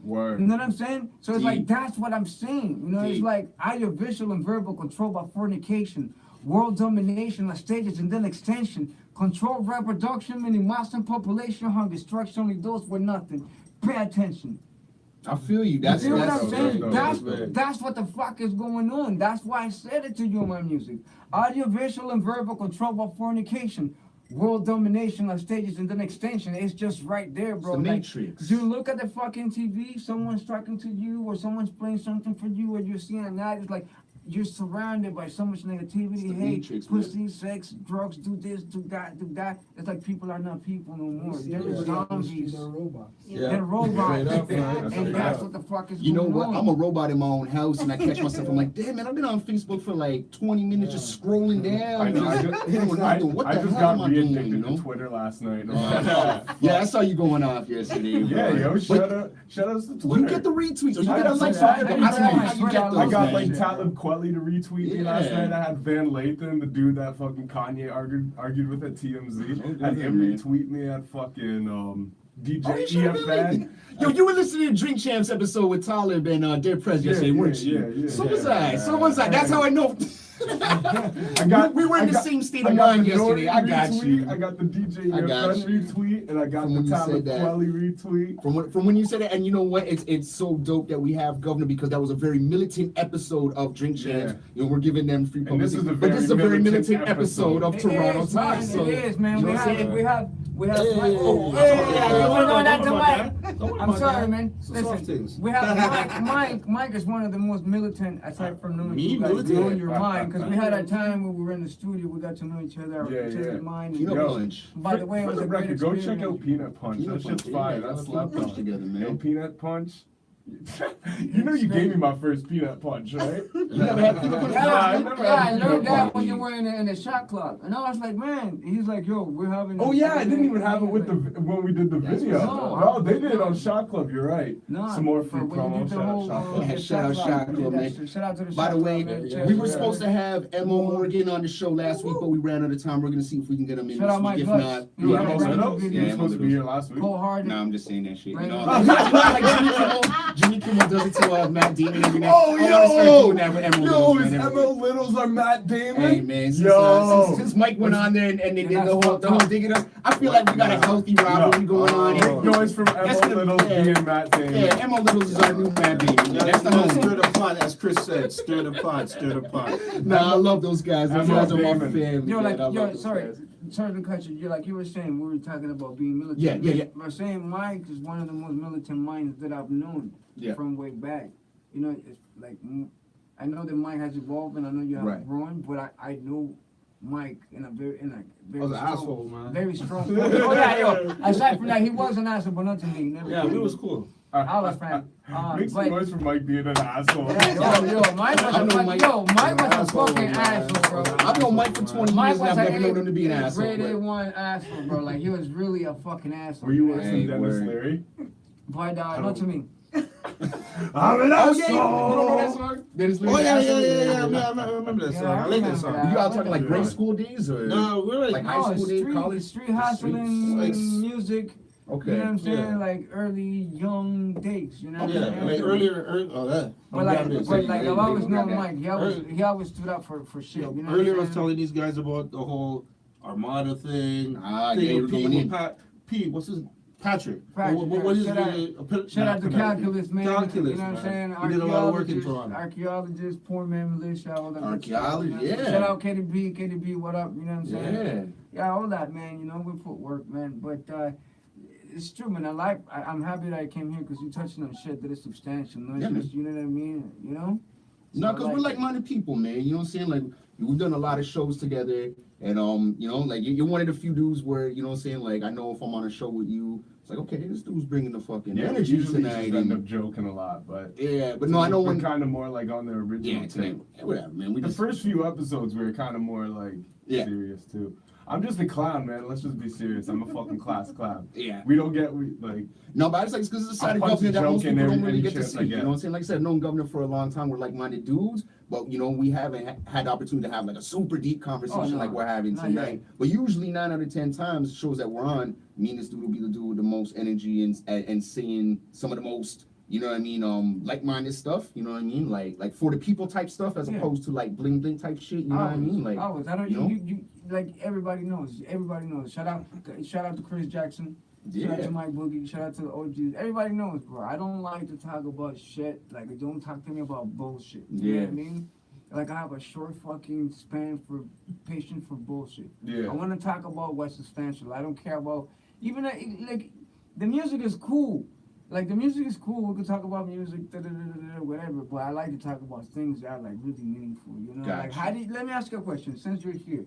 Word. You know what I'm saying? So it's like Deep. that's what I'm saying. You know, it's Deep. like audiovisual and verbal control by fornication, world domination on stages and then extension, control of reproduction, meaning massive population, hunger, destruction, only those with nothing. Pay attention. I feel you. That's You know what I'm that's- saying? that's- That's what the fuck is going on. That's why I said it to you in my music. Audiovisual and verbal control by fornication, world domination on stages and then extension. It's just right there, bro. It's the Like, Matrix. you look at the fucking TV, someone's talking to you or someone's playing something for you or you're seeing an ad, it's like you're surrounded by so much negativity. It's the Hey, Matrix, man. pussy, sex, drugs, do this, do that, do that. It's like people are not people no more. They're Yeah. zombies. They're robots. They're robots. Straight up, man. And Straight that's up. what the fuck is You know going what? on. I'm a robot in my own house, and I catch myself. I'm like, damn, man, I've been on Facebook for like 20 minutes just scrolling down. I know. I doing just, nothing. What I the just hell am got I doing? re-addicted You know? to Twitter last night. And I'm like, Yeah, I saw you going off yesterday. yeah, bro. yo, But shout out to Twitter. you get the retweets. You I get got the likes. some I don't know how you get I those, got man. like Talib Kweli to retweet me last Yeah. night. I had Van Lathan, the dude that fucking Kanye argued with at TMZ, Okay, had him man. retweet me at fucking DJ Oh, you should've been EFN. like- Yo, you were listening to Drink Champs episode with Talib and Dead Prez yesterday, weren't you? Yeah. So was I. So was I. That's how I know. We were in the same state of mind yesterday. I got you. I got the DJ I your got friend you. retweet, and I got From the when you Tyler said that. Quelly retweet. From when you said that, and you know what? It's so dope that we have Gov'Nah, because that was a very militant episode of Drink Champs. Yeah. You know, we're giving them free And this publicity. is a But this is a very militant episode of It Toronto is, man. Times. It is, man. you know We what I'm saying? have. Hey, Oh, hey, hey, hey, you wanna know that don't to worry Mike? about that. Don't worry I'm about sorry, that. man. It's the soft things. We have Mike is one of the most militant, aside from knowing Me, you guys, militant? knowing your mind, because we had a time when we were in the studio, we got to know each other, Yeah, each other's yeah. mind. Peanut Yo, Punch. By the way, it for was the a great record, go check experience. out Peanut Punch. Peanut That shit's Punch, fire. yeah, That's let's slept punch on. together, man. Yo, Peanut Punch. You know you gave me my first peanut punch, right? You never had peanut punch? I never had I peanut learned that punch. when you were in the shot club, and I was like, man, he's like, yo, we're having. Oh yeah, I didn't even have it with the when we did the That's video. what's up. No, they did it on Shot Club. You're right. No, Some more but free when you promo. did the Shout out whole, Shot Club. Yeah, shout out Shot Club, man. Shout out to the By Shot the way, Club, man. we were supposed to have Emma Morgan on the show last week, but we ran out of time. We're gonna see if we can get him in Shout this out Mike week. If Hutch. not, You You Yeah, have yeah, those yeah. medals? Yeah, You were yeah, supposed to be here last week. Cold Hearted. nah, I'm just saying that shit. Right. You know, like Jimmy Kimmel does it to Matt Damon every night. Oh, I wanna start yo! doing that with Emma Yo, Littles, is man, every Emma week. Littles or Matt Damon? Hey man, Yo. since Mike went on there and they did that's the whole fucked up. dig it up, I feel like we got a healthy rivalry going on here. Yo, it's from That's Emma gonna- Littles yeah. being Matt Damon. Yeah, Emma Littles is our new Matt Damon. Yeah, That's the stir homie. the pot, as Chris said. Stir the pot, stir the pot. Nah, I love those guys. Those Emma guys are my Damon. family. Yo, man. like, I love yo, those sorry guys. to cut you. You're like you were saying, we were talking about being militant. Yeah. We're saying Mike is one of the most militant minds that I've known Yeah. from way back. You know, it's like I know that Mike has evolved, and I know you have Right. grown, but I know Mike in a very I was an asshole, man. very strong. Oh yeah, yo. Aside from that, he was an asshole, but not to me. Never Yeah, to we me. was cool. I was fan. Make some but- noise for Mike being an asshole. Yeah, yo, Mike was I a know fucking, Mike- Mike was a asshole, fucking man. asshole, bro. I've known Mike for 20 Mike years and was I've a never known him to be an asshole. grade but- A1 asshole, bro. Like he was really a fucking asshole. Were you worse Hey, than Dennis word. Leary? But not to me. I'm an Oh yeah, you don't know that song? Dennis Oh Leary, yeah, asshole? I remember that Yeah, song. I I like that remember song. that. You all talking like grade school days or No, we're like like, high school days, street, college? street hustling, Like- music. Okay. You know what I'm saying? Yeah. Like early young days. You know what I'm yeah, saying? like earlier, oh that. But like, Grab this. but like I've always known Grab that. Mike. He always stood up for shit. You know what Earlier I I'm was saying? telling these guys about the whole Armada thing. Ah, thing yeah, you with were Pete, going with in. Pete, what's his Patrick? Patrick, What is shout his Shout out to Calculus, man. Calculus, You know what I'm saying? man. He did a lot of work in Archaeologists, Toronto. Archaeologists, poor man militia, all that. good stuff, Archaeology, you know? yeah. Shout out KDB, what up? You know what I'm saying? Yeah. Yeah, all that, man. You know, we put work, man. But it's true, man. I'm happy that I came here because you're touching on shit that is substantial. No, Yeah, it's just, you know what I mean? You know? No, So, because we're like-minded people, man. You know what I'm saying? Like, we've done a lot of shows together, and you know, like you're one of the few dudes where, you know what I'm saying? Like, I know if I'm on a show with you, it's like, okay, this dude's bringing the fucking Yeah, energy usually tonight. just end up And, joking a lot, but yeah, but no, I know we're when. kind of more like on the original Yeah, tonight, thing. yeah, whatever, man. We The just first few episodes we were kind of more like Yeah. serious too. I'm just a clown, man. Let's just be serious. I'm a fucking class clown. yeah. We don't get like No, but I just like because it's a side of I'll punch Gov'Nah a that most joke in people don't every really get to chance see. I You get. know what I'm saying? Like I said, I've known Gov'Nah for a long time. We're like-minded dudes, but you know, we haven't had the opportunity to have like a super deep conversation no, like we're having not tonight. But usually 9 out of 10 times, shows that we're on, me and this dude will be the dude with the most energy and saying some of the most, you know what I mean, like-minded stuff. You know what I mean? Like for the people type stuff as Yeah. opposed to like bling bling type shit. You know what I mean? Like always. I don't. you know? You like everybody knows. Everybody knows. Shout out to Chris Jackson. Shout out yeah. to Mike Boogie. Shout out to the OGs. Everybody knows, bro. I don't like to talk about shit. Like, don't talk to me about bullshit. You know Yeah. what I mean? Like, I have a short fucking span for patience for bullshit. yeah. I want to talk about what's substantial. I don't care about even like the music is cool. Like the music is cool. We could talk about music, whatever. But I like to talk about things that are like really meaningful. You know, like Gotcha. let me ask you a question. Since you're here,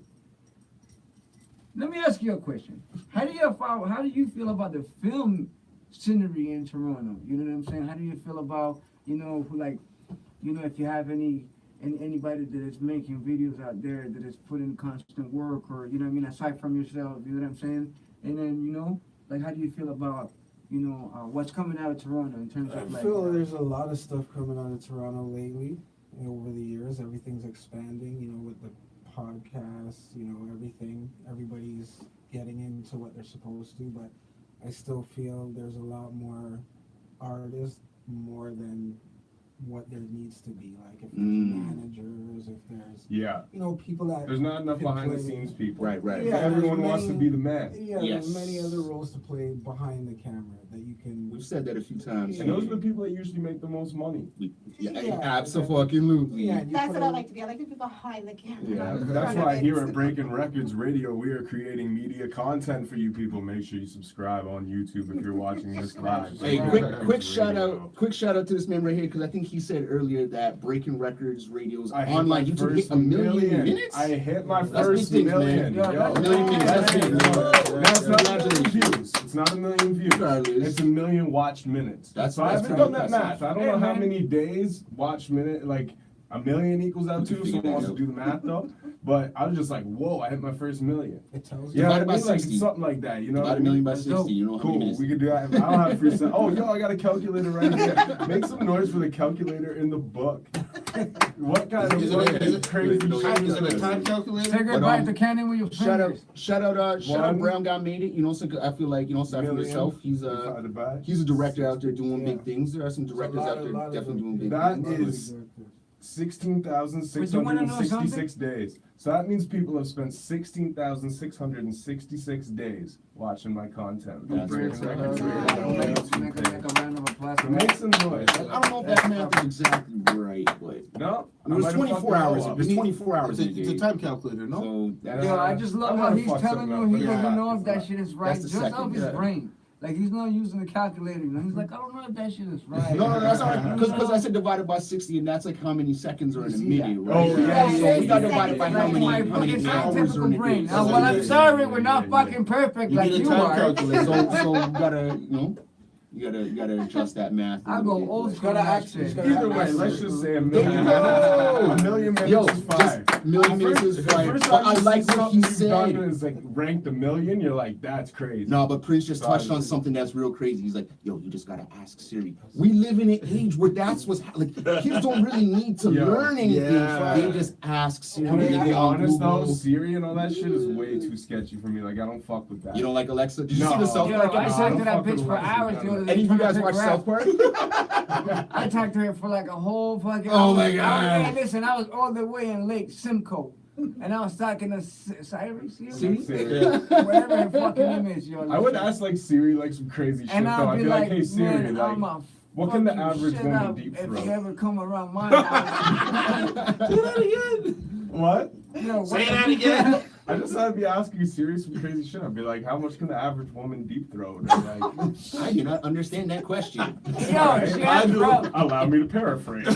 let me ask you a question. How do you feel about the film scenery in Toronto? You know what I'm saying? How do you feel about if you have anybody that is making videos out there that is putting constant work, or you know what I mean, aside from yourself, you know what I'm saying? And then how do you feel about what's coming out of Toronto in terms I of feel there's a lot of stuff coming out of Toronto lately. Over the years, everything's expanding. With the podcasts, everything. Everybody's getting into what they're supposed to, but I still feel there's a lot more artists, more than what there needs to be. Like if there's Mm. managers, if there's Yeah. people that There's not enough can behind the play- scenes people. Right, right. Yeah, Everyone there's wants to many- be the man. Yeah, Yes. there's many other roles to play behind the camera that you can. We've said that a few times. And those are the people that usually make the most money. Yeah. Absolutely. Yeah, and you That's put what I in- like to be. I like the people behind the camera. Yeah, not in that's front of why it. here at Breaking Records Radio, we are creating media content for you people. Make sure you subscribe on YouTube if you're watching this live. Hey, Right. quick shout out to this man right here, because I think he said earlier that Breaking Records Radio's I hit online my YouTube hit first 1 million minutes. I hit my That's first big things, million. man. Yo, Yeah, A million minutes, that's big, man. That's not a million Congratulations. views. It's not a million views. Regardless. It's a million watched minutes. That's- So I that's haven't pretty done that impressive. math. I don't know how many days watched minute, like a million equals out to. Someone wants to do the math though. But I was just like, whoa, I hit my first million. It tells you. Yeah, Divided I by mean, like 60. something like that, you know? About 1 million by 60, dope. you know how many Cool, minutes? we could do that. I don't have free cent. Oh, yo, I got a calculator right here. Make some noise for the calculator in the book. What kind of Is it crazy shit is it a is time this? calculator? Take But, it back to Cannon with your Shout out, fingers. shout out One. Brown Guy made it. You know, so I feel like, aside from Million yourself, he's a director out there doing big things. There are some directors out there definitely doing big That things. is 16,666 days. So that means people have spent 16,666 days watching my content. That's Breaking right. Records Make Radio. a round of applause So for make that. some noise. I don't know if that math is exactly right, but No? it was I might have 24 fucked it hours. all It up. was 24 hours in a It's a day. time calculator, no? So that's, Yo, I just love I how might he's have fucked telling something you up, he but doesn't yeah, know if it's that not. shit is right That's the just off second, his yeah. brain. Like he's not using the calculator. You know, he's like, I don't know if that shit is right. no, that's all right. Because I said divided by 60, and that's like how many seconds are in a See minute, that? right? Oh, yeah. So we got divided by how Like many my hours fucking are scientific in a brain. day. Now, well, I'm sorry, we're not fucking perfect You like need a you time are. calculator. So you gotta, you gotta adjust that math. a I little go bit. old It's school. gotta that actually- shit. it's gotta Either way, actually- let's just say a There million. you go. A million minutes Yo, is fire. just million minutes is fire. First But time I you like see what something he you've done said. is like ranked a million, you're like, that's crazy. No, but Prince just touched on something that's real crazy. He's like, yo, you just gotta ask Siri. We live in an age where that's what's like. Kids don't really need to Yeah. learn anything. Yeah. They just ask Siri. Can I They be go on honest though? Google. Siri and all that shit is way too sketchy for me. Like, I don't fuck with that. You don't like Alexa? Did you No. see the South Yo, Park I episode? talked to that fuck with bitch for Alexa, hours the no. other day. Any of you trying to guys pick watch her South up. Park? I talked to her for like a whole fucking Oh hour. my God. Hey, listen, I was all the way in Lake Simcoe. And I was talking to Siri, See? Siri. whatever her fucking name is, yo. I would ask like Siri like some crazy shit and though. I'll I'd be be like, hey like, Siri, man, like, I'm a what can the fucking average shut woman up deep if throat? you ever come around my house. What? Yo, Say what that the- again. I just thought I'd be asking Siri some crazy shit. I'd be like, how much can the average woman deep throat? Or like, I do not understand that question. Yo, Alright, she I asked, do. bro. allow me to paraphrase. So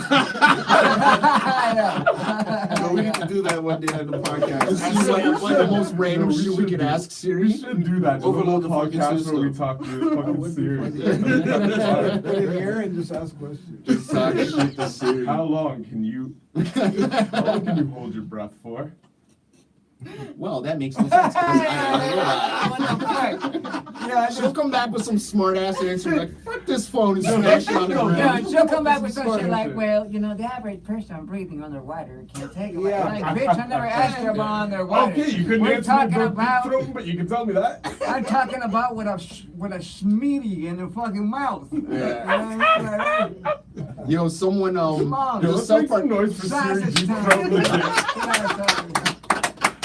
we need to do that one day on the podcast. This is like the most random shit we could ask We Siri. should do that. Overload the Just a fucking podcast where we system. talk to the fucking Siri. Put it here and just ask questions. Just talk shit to Siri. How long can you hold your breath for? Well, that makes no sense. 'cause I What the fuck? Yeah, I She'll come back with some smart ass answer like, fuck this phone and smash it on the Yeah, ground. she'll come back with some shit like, Shit. well, you know, the average person breathing underwater can't take it. Yeah. Like, bitch, I never asked you about underwater. Okay, you couldn't We're answer me talking about about, deep throat, but you can tell me that. I'm talking about with a schmeedy in the fucking mouth. Yeah. Yo, someone, Come on, there's a Let's South make Park, some noise for Siri Sausage deep time. throat legit.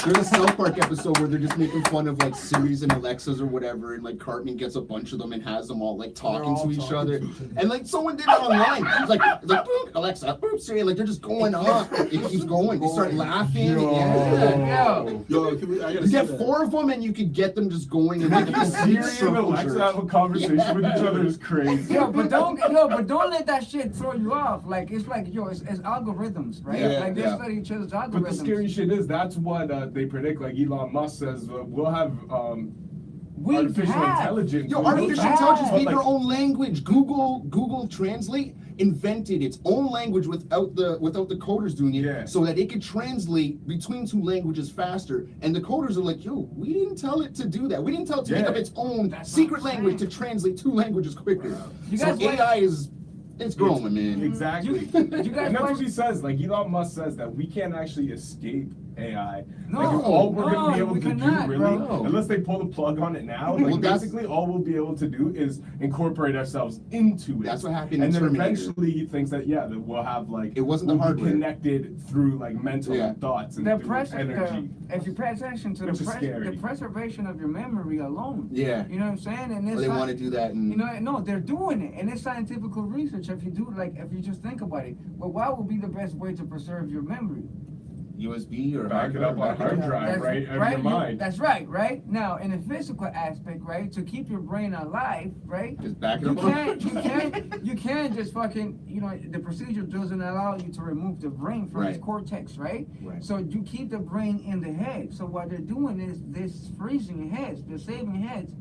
there's a South Park episode where they're just making fun of like Siris and Alexas or whatever, and like Cartman gets a bunch of them and has them all like talking all to each talking other. to each other. And like someone did it online. It's like boop, Alexa, boop, Siri, like they're just going on. It keeps going. They start laughing. Yeah. Yo, can we, I gotta You see get that. 4 of them and you could get them just going and like a complete Siri and circle Alexa jerk. have a conversation with each other is crazy. Yo, but don't let that shit throw you off. Like it's like it's algorithms, right? Yeah, like they yeah. study each other's algorithms. But the scary shit is that's what they predict. Like Elon Musk says, we'll have We artificial have. intelligence. Yo, will artificial Yeah. intelligence But, made like, their own language. Google Translate invented its own language without the coders doing it, Yeah. so that it could translate between 2 languages faster. And the coders are like, yo, we didn't tell it to do that. We didn't tell it to make Yeah. up its own That's secret what I'm language to saying. translate 2 languages quicker. You So guys like- AI it's growing, man. Exactly. You guys And that's watch- what he says. Like Elon Musk says that we can't actually escape AI. No, Like, if all we're gonna be no, able we to cannot, do, really, bro. unless they pull the plug on it now, Well, like that's- basically all we'll be able to do is incorporate ourselves into it. That's what happened in And then Terminator. eventually he thinks that that we'll have like It wasn't the we'll be hardware. connected through like mental Yeah. thoughts and The through preservation, energy. if you pay attention to Which is scary. the preservation of your memory alone. Yeah. You know what I'm saying? And Or it's they not- want to do that and You know, no, they're doing it, and it's scientific research. If you do, like, if you just think about it, well, what would be the best way to preserve your memory? USB or Back it up on hard drive, right? Of your mind. That's right. Now, in a physical aspect, right, to keep your brain alive, right? just back it You up. you can't just fucking, the procedure doesn't allow you to remove the brain from its Right. cortex, right? Right. So you keep the brain in the head. So what they're doing is they're freezing heads, they're saving heads.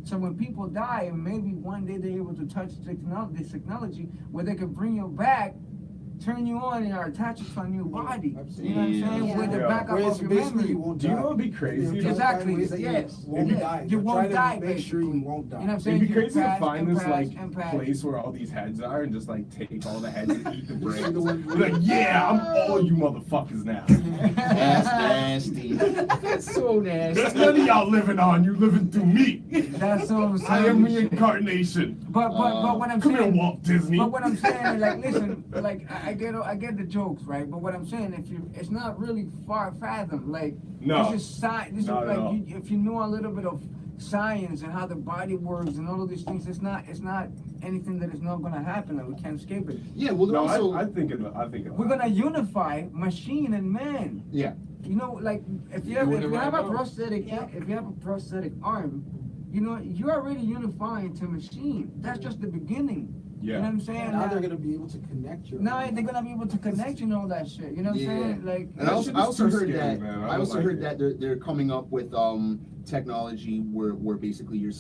So when people die, and maybe one day they're able to touch this technology where they can bring you back, turn you on, and attach it to a new body. You know what I'm saying? Yeah. With the Yeah. backup Whereas of your basically memory. you won't Do you die. know what'd be crazy? They're trying to Exactly, find ways that yes. You won't Yeah. die. You They're won't trying to die, make sure you basically. won't die. You know what I'm saying? It'd be You crazy to pass find and this pass like and pass. place where all these heads are and just like take all the heads and eat the brains. See the one- Be like, yeah, I'm all you motherfuckers now. That's nasty. That's so There's nasty. none of y'all living on, you living through me. That's what I'm saying. I am reincarnation. But what I'm Come here, saying. Walt Disney. But what I'm saying is, like, listen, like, I get the jokes, right? But what I'm saying, it's not really far fathomed. Like, No. this is science. This is Not at all. like, if you know a little bit of science and how the body works and all of these things, it's not anything that is not gonna happen. Like, we can't escape it. Yeah, well, they're No, also I think it. We're gonna unify machine and man. yeah. You know, like if you have a prosthetic arm, you're already unifying to machine. That's just the beginning. You know what I'm saying? And now they're gonna be able to connect your. Now they're gonna be able to connect you and all that shit. You know what I'm Yeah. saying? Like, And I also, shit I is also too heard scary, that. man. I I don't also like heard it. that they're coming up with technology where basically your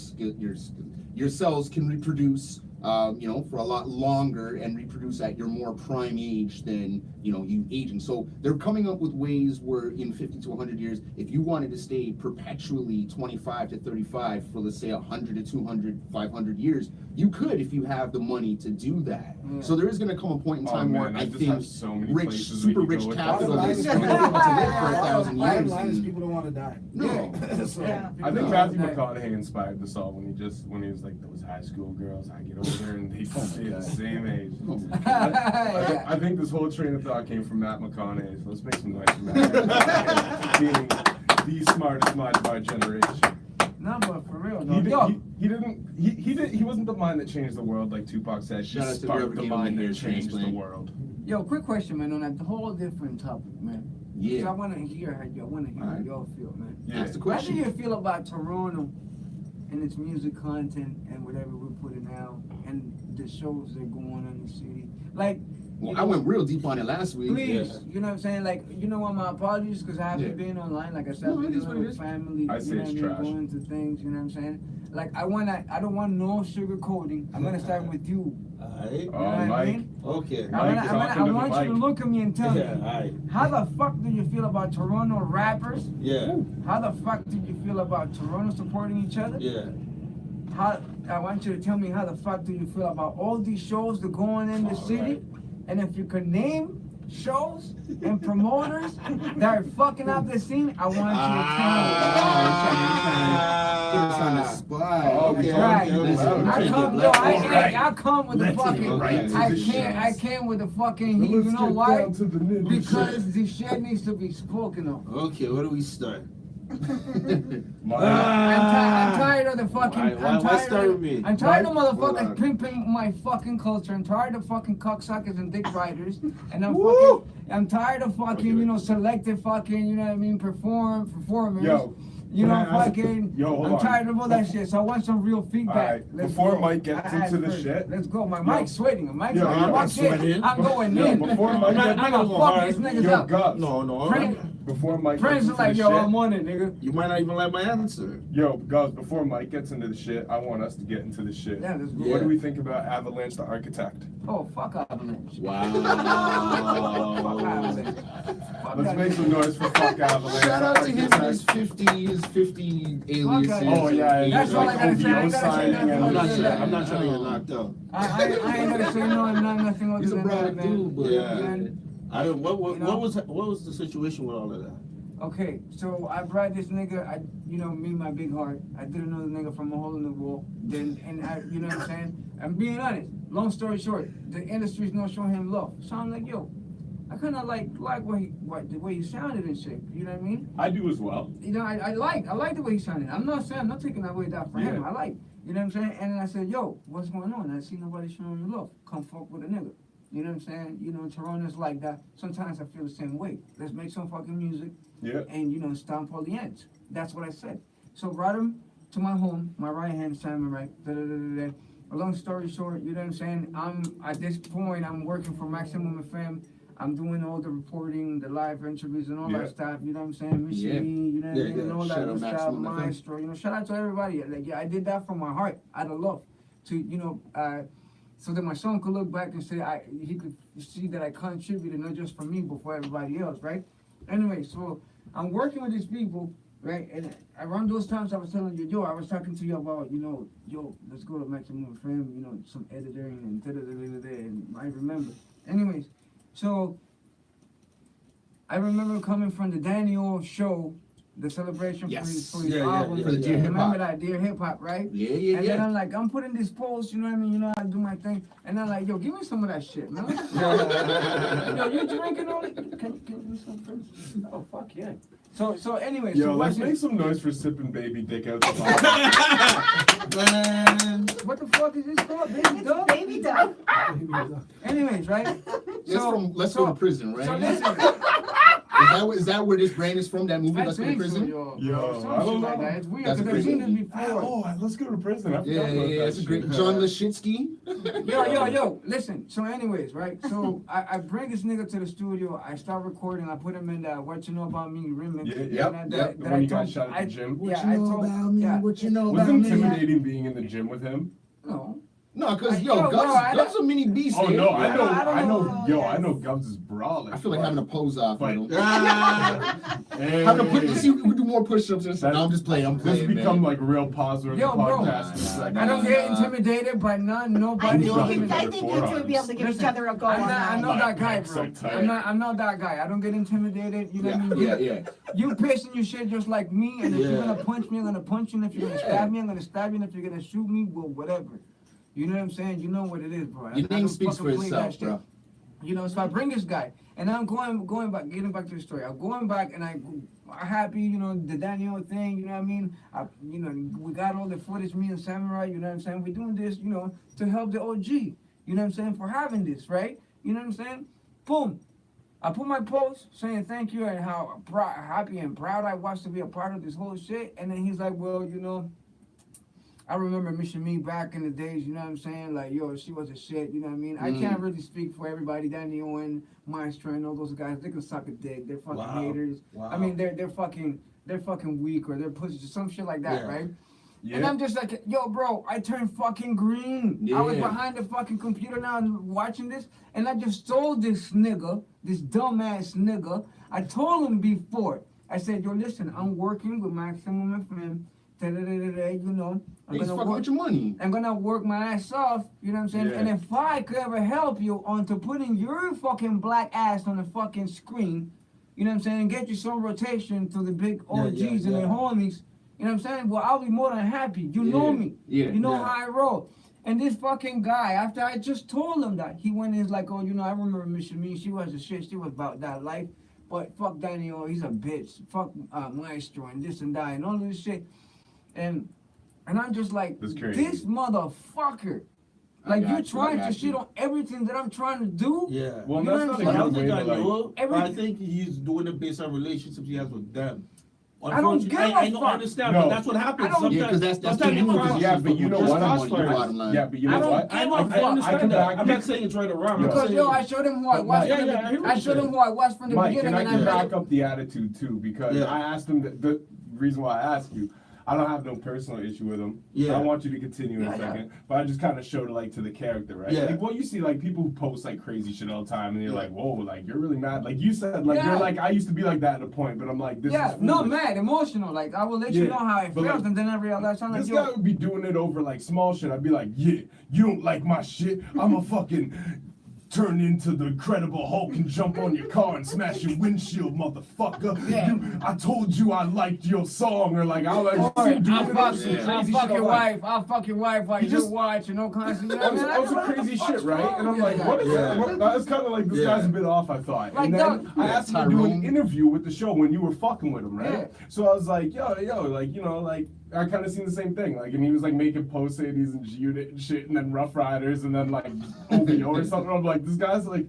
cells can reproduce, for a lot longer and reproduce at your more prime age than you aging. So they're coming up with ways where in 50 to 100 years, if you wanted to stay perpetually 25 to 35 for let's say 100 to 200, 500 years, you could if you have the money to do that. Yeah. So there is going to come a point in time where man, I just think have so many rich, places we super could go rich with that. capitalists Bottom are line going to is- be able to live for 1,000 Bottom years. line is and- people don't want to die. No. So, Yeah. I think Matthew McConaughey inspired the song when he was like those high school girls. I get older and they stay the same age. I think this whole train of thought came from Matt McConaughey. So let's make some noise for Matt. Being the smartest mind of our generation. no, but for real, He, no. he wasn't the mind that changed the world like Tupac said. He Shout out to sparked whoever the gave him mind the hair that changed the transplant. world. Yo, quick question, man, on a whole different topic, man. Yeah. So I want to hear how Alright. y'all feel, man. Yeah. Ask the How do question. you feel about Turono and its music content and whatever we're putting out and the shows that go on in the city? Like, Well, I went real deep on it last week. please, you know what I'm saying? Like, what, my apologies because I haven't Yeah. been online. Like I said, No, I've it been is what it with is. family, I say you know it's what I mean, trash. going to things, you know what I'm saying? Like, I don't want no sugarcoating. I'm gonna start with you. Alright, You know what I Mike. mean? okay. Mike, I talking to the want you to mic. look at me and tell Yeah, me, alright. how the fuck do you feel about Toronto rappers? Yeah, How the fuck do you feel about Toronto supporting each other? yeah. I want you to tell me how the fuck do you feel about all these shows that go on in the city? Alright. And if you could name shows and promoters that are fucking up the scene, I want Put us on the spot. Okay, Right. okay, Listen, okay. I'm trying to get you. left. I come with the Let's fucking. get right to I the came with the fucking heat. Let's You know get why? down to the nitty Because the shit needs to be spoken of. Okay, where do we start? Mike. I'm tired of the fucking. Alright, I'm why tired start of with me? I'm tired of Hold motherfuckers on. pimping my fucking culture. I'm tired of fucking cocksuckers and dick riders. And Woo! I'm tired of fucking, selective fucking, you know what I mean, performers. Yo, You can know, I ask- fucking. Yo, hold I'm on. tired of all that shit. So I want some real feedback. Alright, Let's before go. Mike gets I asked into the first. shit- Let's go. My Yo. Mike's sweating. Mike's Yo, sweating. I'm My not shit, sweating. I'm going Yo, in. before Mike I'm gets not I'm gonna gonna go fuck hard. these niggas Yo, up. Gus. No, Friends, Before Mike friends gets are into like, the yo, shit, I'm on it, nigga. You might not even like my answer. Yo, Gus, before Mike gets into the shit, I want us to get into the shit. Yeah, let's go. What do we think about Avalanche the Architect? Oh, fuck Avalanche. Wow. Fuck Avalanche. Fuck Let's that make nigga. some noise for fuck Avalanche. Shout out to him and Architect. his 50 aliases. Oh, yeah, That's all I gotta say. I OVO gotta say signing nothing and- I'm not other trying. than I'm that. not trying to get knocked out. I ain't gonna say no, I'm not nothing other He's a than broad that, man. dude, but Yeah. Man, I don't. What You know? was the situation with all of that? Okay, so I brought this nigga, me, my big heart. I didn't know the nigga from a hole in the wall. Then, you know what I'm saying? I'm being honest. Long story short, the industry's not showing him love. So I'm like, yo, I kind of like the way he sounded and shit. You know what I mean? I do as well. You know, I like the way he sounded. I'm not taking that away that from him. I like, you know what I'm saying? And then I said, yo, what's going on? I see nobody showing me love. Come fuck with a nigga. You know what I'm saying? You know, Turono's like that. Sometimes I feel the same way. Let's make some fucking music. Yeah. And, you know, stomp all the ends. That's what I said. So brought him to my home, my right-hand samurai. A long story short, you know what I'm saying? At this point, I'm working for Maximum FM. I'm doing all the reporting, the live interviews and all that stuff, you know what I'm saying? Machine, you know what I mean? And all that good stuff, Maestro, you know, shout out to everybody. Like, yeah, I did that from my heart, out of love. To, you know, so that my son could look back and say, he could see that I contributed, not just for me, but for everybody else, right? Anyway, so I'm working with these people, right? And around those times I was telling you, I was talking to you about, you know, let's go to Maximum FM, you know, some editing and and I remember. Anyways, so I remember coming from the Daniel show, the celebration for his album. For the Dear Hip Hop. Remember that Dear Hip Hop, right? Yeah. And then I'm like, I'm putting this post, you know what I mean? You know how I do my thing. And I'm like, yo, give me some of that shit, man. Yo, you drinking all it? Can you give me some first? Oh, fuck yeah. So anyway. Yo, so let's make some noise for sipping baby dick out the bottle. Man. What the fuck is this called? Baby dog? Baby dog. Anyways, right? Let's go to prison, right? So listen. Is that where this brand is from? That movie, Let's Go to Prison? Yo, I don't know. Like that. It's weird That's a because I've great seen it movie. before. Oh, let's go to prison. I forgot Yeah, about that it's a great. shit. John Lashitsky. Yo, listen. So anyways, right? So I bring this nigga to the studio. I start recording. I put him in that What You Know About Me remix. The one you got shot at the gym. What you know about me? What you know Was about it me? intimidating being in the gym with him? No. No, because Yo, bro, Gub's a mini beast. Oh here. no, I know Gov's is brawling. I feel like having a pose off. But- You know? Hey. Having to put. Let's see, we do more push-ups. No, I'm just playing. I'm This playing, become man. like real positive in the Yo, bro. podcast. Nah, I don't get intimidated by nobody. I I think you two would be able to give each other a go on I'm that. not that guy, Like, bro. so tight. I'm not that guy. I don't get intimidated. You know what I mean? Yeah. You pissing your shit just like me, and if you're Yeah. gonna punch me, I'm gonna punch you. And if you're gonna stab me, I'm gonna stab you. And if you're gonna shoot me, well, whatever. You know what I'm saying? You know what it is, bro. Your name speaks for itself, bro. You know, so I bring this guy, and I'm going back, getting back to the story. I'm going back, and I'm happy, you know, the Daniel thing, you know what I mean? We got all the footage, me and Samurai, you know what I'm saying? We're doing this, you know, to help the OG, you know what I'm saying, for having this, right? You know what I'm saying? Boom. I put my post saying thank you and how happy and proud I was to be a part of this whole shit. And then he's like, well, you know, I remember Mission Me back in the days, you know what I'm saying? Like, yo, she was a shit, you know what I mean? I can't really speak for everybody, Daniel and Maestro and all those guys. They can suck a dick. They're fucking haters. Wow. I mean, they're fucking weak or they're pussy, some shit like that, right? Yeah. And I'm just like, yo, bro, I turned fucking green. I was behind the fucking computer now watching this, and I just told this nigga, this dumbass nigga, I told him before. I said, yo, listen, I'm working with Maximum FM. You know, I'm gonna work with your money. I'm gonna work my ass off, you know what I'm saying? Yeah. And if I could ever help you onto putting your fucking black ass on the fucking screen, you know what I'm saying, and get you some rotation to the big OGs and the homies, you know what I'm saying? Well, I'll be more than happy. You know me. Yeah. You know how I roll. And this fucking guy, after I just told him that, he went in and like, oh, you know, I remember Mission Me. She was a shit. She was about that life. But fuck Daniel, he's a bitch. Fuck Maestro and this and that and all of this shit. And I'm just like, That's crazy. this motherfucker. Like, you're trying to shit on everything that I'm trying to do? Yeah. Well, You know that's what not I'm a I saying? don't good way think to I like. know, but I Everything- think he's doing it based on relationships he has with them. I don't give a I know, fuck. I understand, No. but that's what happens. I don't- Yeah, because that's sometimes the you move. cross- Yeah, but you know Just what? cross on fire. your bottom line. Yeah, but you I know don't what? give a I fuck. I can understand that. back I'm not saying it's right or wrong. I'm Because, saying, yo, I showed him who I was. Yeah, from yeah, I the, hear what I you're showed him saying. who I was from the Mike, beginning. and I And can I back up the attitude too, because Yeah. I asked him the reason why I asked you. I don't have no personal issue with him. Yeah. I want you to continue in Yeah, a yeah. second, but I just kind of showed it like to the character, right? Yeah. Like, well, you see like people who post like crazy shit all the time, and you're like, whoa, like you're really mad. Like you said, like Yeah. you're like I used to be like that at a point, but I'm like this yeah, is no, foolish. mad, emotional. Like, I will let you Yeah, know how it but, feels, like, and then I realized, I'm like, This guy yo, would be doing it over like small shit. I'd be like, yeah, you don't like my shit. I'm a fucking turn into the Incredible Hulk and jump on your car and smash your windshield, motherfucker. Yeah. I told you I liked your song, or like I'll like I'll fuck your wife. I'll fuck your wife while He you just- watch and no constant. That was some crazy shit, right? And I'm like, what is that? What, that's kind of like, this guy's a bit off, I thought. Like, And then I asked him to do an Tyrone. interview with the show when you were fucking with him, right? Yeah. So I was like, yo, like, you know, like, I kind of seen the same thing. Like, and he was like making post cities and G-Unit and shit, and then Rough Riders, and then like OVO or something. I'm like, this guy's like,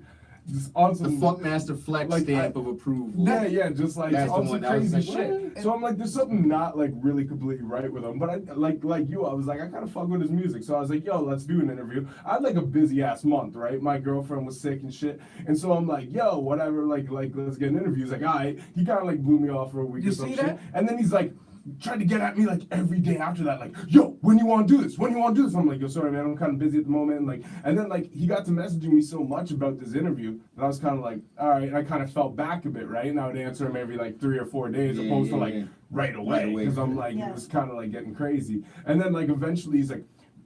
just on The some Funkmaster Flex like, stamp of approval. yeah, just like That's the on one some that was crazy like, shit. what? So I'm like, there's something not like really completely right with him. But I like you, I was like, I kind of fuck with his music. So I was like, yo, let's do an interview. I had like a busy ass month, right? My girlfriend was sick and shit, and so I'm like, yo, whatever, like let's get an interview. He's like, all right. He kind of like blew me off for a week You or some see shit, that? and then he's like, tried to get at me like every day after that, like, yo, when you want to do this? When you want to do this? I'm like, yo, sorry, man, I'm kind of busy at the moment. And then like he got to messaging me so much about this interview that I was kind of like, all right. And I kind of felt back a bit, right? And I would answer him every like 3 or 4 days, opposed to like right away, because I'm like, it was kind of like getting crazy. And then like eventually he's like,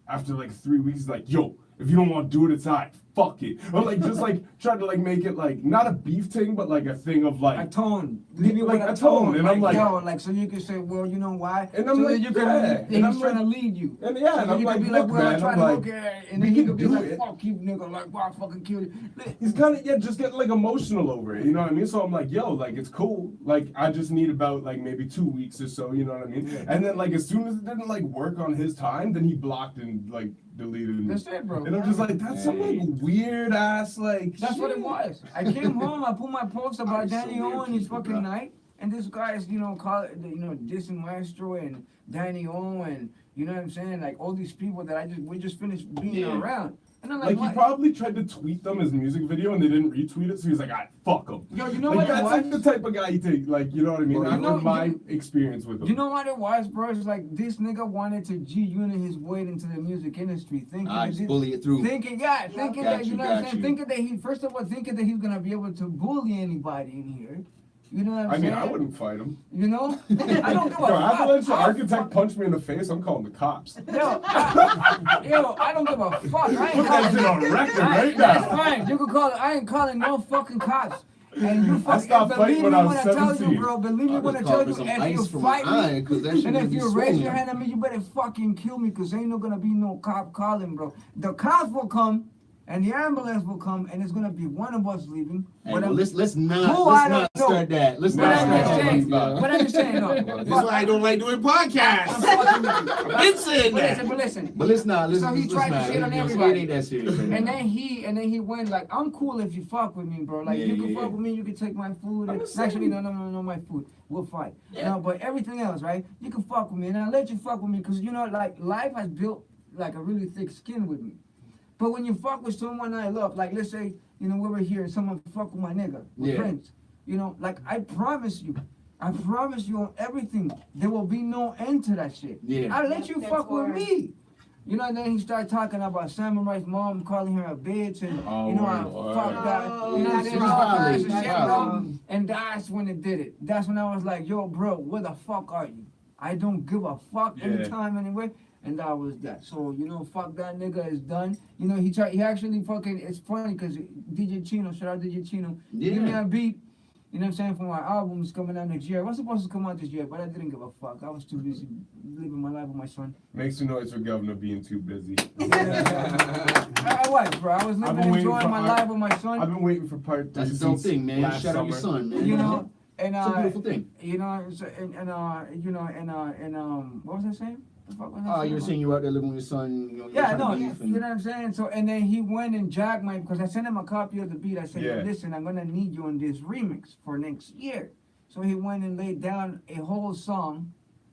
after like 3 weeks, he's like, yo, if you don't want to do it, it's alright. Fuck it. Or like just like trying to like make it like not a beef thing, but like a thing of like a tone. Leave you like with a tone. And I'm like, yo, like so you can say, well, you know why? And I'm so like, that you can yeah. and And I'm he's trying to like- lead you. and yeah, So and I'm you like, can be like, look, well, man, I'm trying I'm to like, look at it, and we then he can could be do like, it. fuck you, nigga, like, wow, fucking kill you. He's kind of just getting like emotional over it, you know what I mean? So I'm like, yo, like it's cool. Like I just need about like maybe 2 weeks or so, you know what I mean? Yeah. And then like as soon as it didn't like work on his time, then he blocked and like deleted me. That's it, bro. And I'm just like, that's some like weird ass like. That's what it shit. was. I came home, I put my post about I'm so Danny weird O and his people, fucking bro. night, and this guy is, dissing Maestro and Danny O and, you know what I'm saying, like all these people that we just finished being around. And I'm like, Like he what? probably tried to tweet them his music video and they didn't retweet it, so he's like, "I fuck him." Yo, you know Like what it that's was? like the type of guy you take, like you know what I mean? Well, That's you know- my experience with him. You know what it was, bro? It's like this nigga wanted to G-unit his way into the music industry, thinking I that just bully it through. thinking that, Got you you, know what I'm got saying? you. Thinking that thinking that he's gonna be able to bully anybody in here. You know what I'm I saying? mean, I wouldn't fight him. You know? I don't give a Yo, fuck. avalanche I'll architect fuck- punched me in the face. I'm calling the cops. Yo, I don't give a fuck. I ain't Put that shit calling. on record right That's now. fine. You can call it. I ain't calling no fucking cops. And you I fucking stopped fighting believe when me I was when I tell you, 17. bro. Believe me I when I just tell called you, for some if ice you from my fight eye, me, 'cause that shit and would if be you raise your swollen. hand at me, you better fucking kill me, cause ain't no gonna be no cop calling, bro. The cops will come, and the ambulance will come, and it's gonna be one of us leaving. Hey, But well, I'm- let's Who, I not don't know. start that. Let's But not I'm start just that. saying. No. But I'm just saying, no. This is why I don't like doing podcasts. I've been saying that. But listen. But let's not. So he tried to shit on It everybody. ain't that serious. Right And now. then he went like, I'm cool if you fuck with me, bro. Like Yeah, you can yeah, fuck yeah. with me, you can take my food. I'm And, the same. actually, no, my food. We'll fight. No, but everything else, right? You can fuck with me, and I'll let you fuck with me, cause you know, like life has built like a really thick skin with me. But when you fuck with someone I love, like let's say, we were here and someone fuck with my nigga, with Yeah. friends. Like I promise you on everything, there will be no end to that shit. Yeah. I'll let you That's fuck with word. me. And then he started talking about Samurai's mom, calling her a bitch, and I word. fucked that. Oh, You know what I'm that's saying? All kinds of violent, shit, that's bro. violent. And that's when it did it. That's when I was like, yo, bro, where the fuck are you? I don't give a fuck Yeah. anytime, anyway. And that was that. So, fuck that nigga is done. He actually fucking, it's funny because DJ Chino, shout out DJ Chino, give me Yeah. a beat, you know what I'm saying, for my albums coming out next year. I was supposed to come out this year, but I didn't give a fuck. I was too busy living my life with my son. Makes you noise for Gov'Nah being too busy. I was, bro. I was I've been living, waiting enjoying for my our- life with my I've son, been waiting for part 3 That's the dope since thing, man. last Shout out your summer. son, man. you know, and It's a beautiful thing. what was I saying? The fuck was I Oh, saying? you were saying you were out there living with your son. You're Yeah, trying to no, beef you and- know what I'm saying? So, and then he went and jacked because I sent him a copy of the beat. I said, Yeah. listen, I'm going to need you on this remix for next year. So he went and laid down a whole song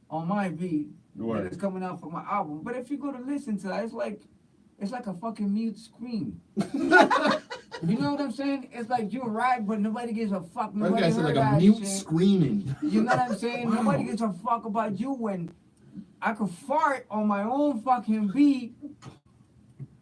on my beat Word. that is coming out for my album. But if you go to listen to that, it's like a fucking mute scream. You know what I'm saying? It's like you're right, but nobody gives a fuck. That Nobody guy said heard like a that mute shit. screaming. You know what I'm saying? Wow. Nobody gives a fuck about you when I could fart on my own fucking beat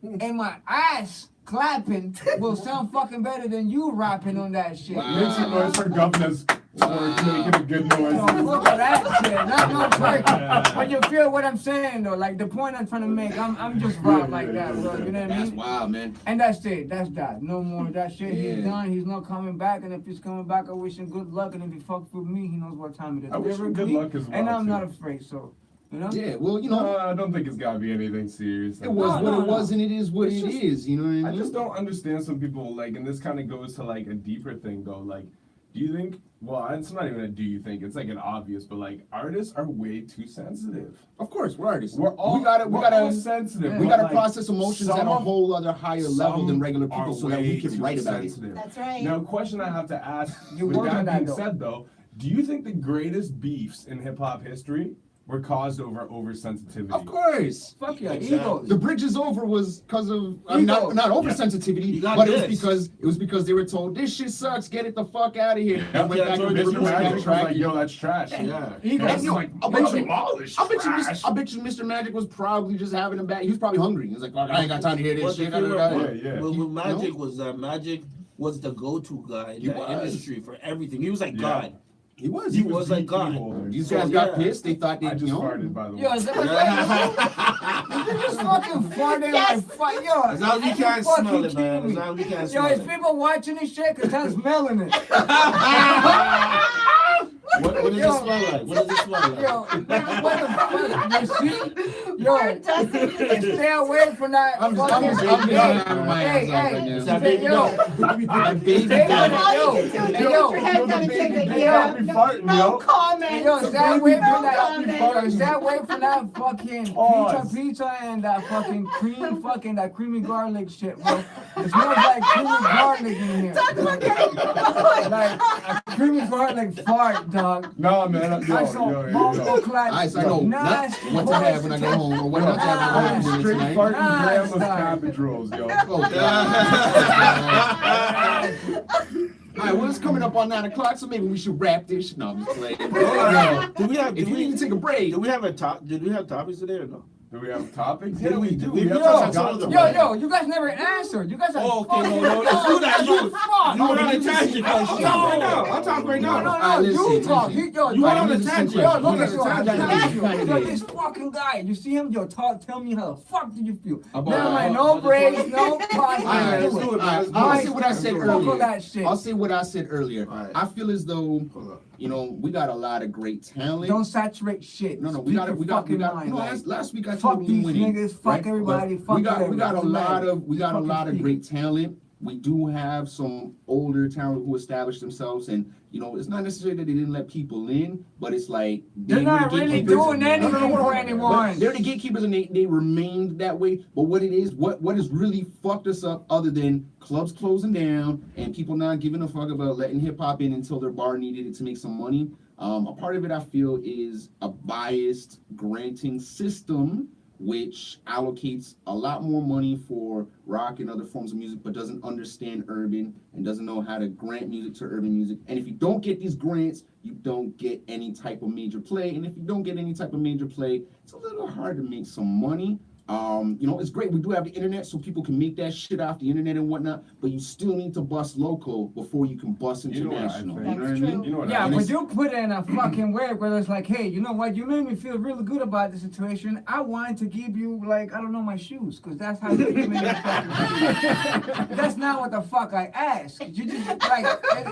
and my ass clapping will sound fucking better than you rapping on that shit. Wow. Makes you noise for Gov'Nah's making a good noise. No, fuck all that shit. Not turkey. But you feel what I'm saying though? Like the point I'm trying to make, I'm just raw like that, bro. You know what I That's mean? wild, man. And that's it. That's that. No more of that shit. He's Yeah. done. He's not coming back. And if he's coming back, I wish him good luck. And if he fucks with me, he knows what time it is. I wish him good luck as well. And I'm too. not afraid. So, you know. Yeah, well, you No, know, I don't think it's gotta be anything serious. it was No, what no, it was, and it is what It's it just- is. You know what I I mean? just don't understand some people, like, and this kind of goes to, like, a deeper thing, though. Like, do you think, well, it's not even a do you think, it's like an obvious, but, like, artists are way too sensitive. Of course, we're artists. We're all, we gotta all sensitive. Yeah. we but, gotta like, process emotions at a some- whole other higher level than some regular are people, so that we way can too write about it. sensitive. That's right. Now, a question I have to ask, You with work on that that, being though. said, though, do you think the greatest beefs in hip-hop history were caused over oversensitivity? Of course. Fuck yeah, Exactly. egos. The bridge is over was because of Ego. not oversensitivity, You got but it this. was because they were told this shit sucks, get it the fuck out of here. Yeah, And went back and Mr. recorded that Magic was track. like, yo, that's trash. Yeah. Ego. And it's yo, like, I bet you- all this I bet you, trash. I bet you, Mr. Magic was probably just having a bad. He was probably hungry. He was like, "Fuck, I ain't got time to hear this But shit." the thing da, da, da. with- Yeah, yeah. with You Magic know? was that Magic was the go-to guy in He that was. industry for everything. He was like Yeah. God. He was. He was like the God. key holder. These So, guys got yeah. pissed. They thought they, I just you know. farted, by the way. Yo, is that you just fucking farting Yes. like fuck, yo. As long as you are can't fucking smell it, kidding man. As me? long as you can't Yo, smell is it. people watching this shit? Cause I'm smelling it. What does it Yo. smell like? What does it smell like? Yo, what the fuck? You see? Yo, Where does it? stay away from that. I'm fucking having my hey, hands off right hey, now. Is that hey, baby yo. That baby Stay got away, it. All yo, you can do hey, is yo. put your hands on the chicken. Hey, Yeah. yo. Farting, No yo. comment. Yo, stay away from No that. comment. Yo, stay away from that fucking Oh, pizza and that fucking that creamy garlic shit, bro. It smells like creamy garlic in here. Like a creamy garlic fart, dog. No, man. Yo, I saw yo. bumble clap. Alright, so I know not Nasty what to have when I go home or what not to have when I go home Straight tonight. farting grams of Nice. cabbage rolls, yo. Oh, Alright, well, it's coming up on 9 o'clock, so maybe we should wrap this. No, I'm just playing. Do we have? If you need to take a break, Do we have a top? Did we have topics today or no? Do we have topics? Yeah, we do. We We have have some some- guys. Yo, you guys never answered. You guys are Oh, okay, fucking no, let's do that. You fuck. were on a tangent. I'll talk right now. Yo. I'll talk right No, now. no, Listen, you talk. listen. Yo, You went on a listen, tangent. Yo, look You at went you. on a I'm tangent. telling you. Yo, did. this fucking guy. You see him? Yo, tell me how the fuck did you feel? About Never mind, what? no About the breaks, toilet? no pause. Alright, let's do it, man. Let's do I'll it. say what I said Fuck all earlier. that shit. I'll say what I said earlier. Alright. I feel as though, Hold up. you know, we got a lot of great talent. Don't saturate shit. No, we Speak got your we fucking got. mind, No, like, last week I fuck told you these winning. niggas, fuck right? everybody, But fuck we got a everybody. lot of great talent. We do have some older talent who established themselves, and you know, it's not necessarily that they didn't let people in, but it's like They're were not the really gatekeepers. doing anything hold on. for anyone. But they're the gatekeepers, and they remained that way. But what it is, what has really fucked us up, other than clubs closing down and people not giving a fuck about letting hip hop in until their bar needed it to make some money. A part of it, I feel, is a biased granting system which allocates a lot more money for rock and other forms of music, but doesn't understand urban and doesn't know how to grant music to urban music. And if you don't get these grants, you don't get any type of major play. And if you don't get any type of major play, it's a little hard to make some money. You know, it's great. We do have the internet, so people can make that shit off the internet and whatnot, but you still need to bust local before you can bust You know what I international. think? You know what I That's mean? You know what Yeah, I And but it's- you put it in a fucking way where it's like, hey, you know what? You made me feel really good about the situation. I wanted to give you, like, I don't know, my shoes, because that's how you made me fucking That's not what the fuck I asked. You just, like,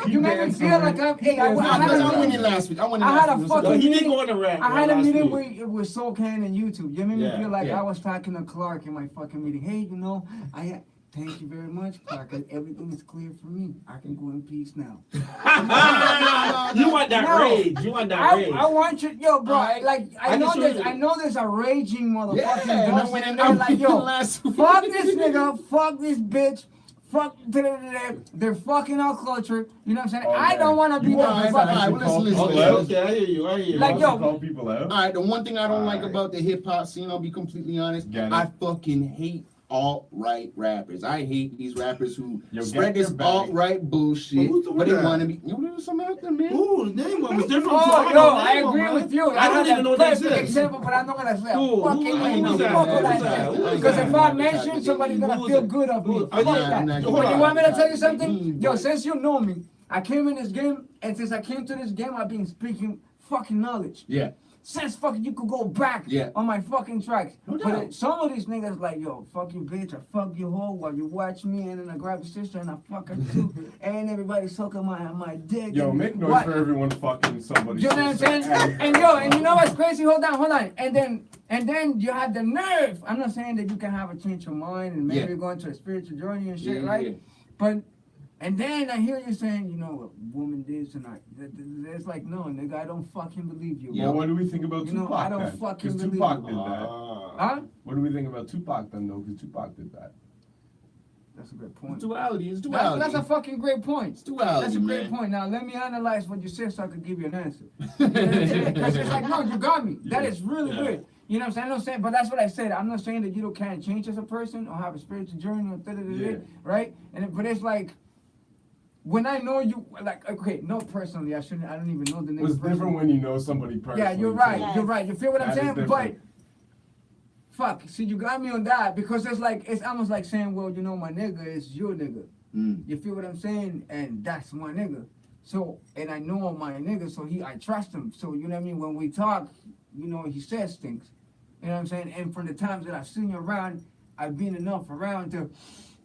you made me feel like I'm, hey, I Because I went in had last week. I went in I had last a week. fucking Yo, he did meeting. go on a rant. I had a last meeting week. with Soul Can and YouTube. You made me Yeah, feel like yeah. I was talking to Clark in my fucking meeting. Hey, you know, thank you very much, Clark. Everything is clear for me. I can go in peace now. You want that No. rage. You want that rage. I want you, yo, bro. I I know just there's, showed you. I know there's a raging motherfucking Yeah, and I dust went in in there, like, yo, last week. fuck this nigga, fuck this bitch, fuck, they're fucking our culture. You know what I'm saying? Oh, I man. don't want to be You the want Alright, fucking. alright, well, listen, Okay, okay, I hear you. I hear you. Like, yo, call people out. All right, the one thing I don't like Alright. about the hip hop scene, I'll be completely honest, Get it. I fucking hate alt-right rappers. I hate these rappers who Yo, spread get this your bag. alt-right bullshit, But who's doing but they that? want to be. You know, there's some out there, man. Ooh, name one was different. Oh, from yo, Toronto. I Name one, agree man. with you. I don't even know that perfect exists. example, but I'm not gonna say Who- a fucking who- name. who's that? Fuck all Who's that that? shit. Who's Because that? if I mention, somebody's gonna Who's feel that? good of me. Who- Fuck I'm that. not But gonna- you want me to tell you Mm, something? Yo, but- since you know me, I came in this game and since I came to this game, I've been speaking fucking knowledge. Yeah. Since fucking you could go back Yeah. on my fucking tracks. No But doubt. some of these niggas like, yo, fuck you bitch, I fuck you hoe while you watch me, and then I grab your sister and I fuck her too. And everybody's sucking my dick. Yo, and make noise what? for everyone fucking somebody. You know what I'm saying? And yo, and you know what's crazy? Hold on. And then you have the nerve. I'm not saying that you can have a change of mind and maybe Yeah. go into a spiritual journey and shit, Yeah, right? yeah. But and then I hear you saying, you know, a woman this and I. It's like, no, nigga, I don't fucking believe you. Well, what do we think about You know, Tupac I don't then? fucking 'Cause believe Tupac you. did that. Huh? What do we think about Tupac then, though? Because Tupac did that. That's a good point. Duality is duality. That's a fucking great point. It's duality, That's a great man. point. Now let me analyze what you said so I could give you an answer. Because it's like, no, you got me. That is really good. You know what I'm saying? I'm not saying, but that's what I said. I'm not saying that you can't change as a person or have a spiritual journey or Yeah. right? But it's like when I know you, like, okay, no, personally, I don't even know the name. It's different when you know somebody personally. Yeah, you're right. Yes. You're right. You feel what I'm That is saying? different. But fuck, see, you got me on that because it's almost like saying, well, you know, my nigga is your nigga. You feel what I'm saying? And that's my nigga. So, and I know my nigga, so I trust him. So, you know what I mean? When we talk, you know, he says things. You know what I'm saying? And from the times that I've seen you around, I've been enough around to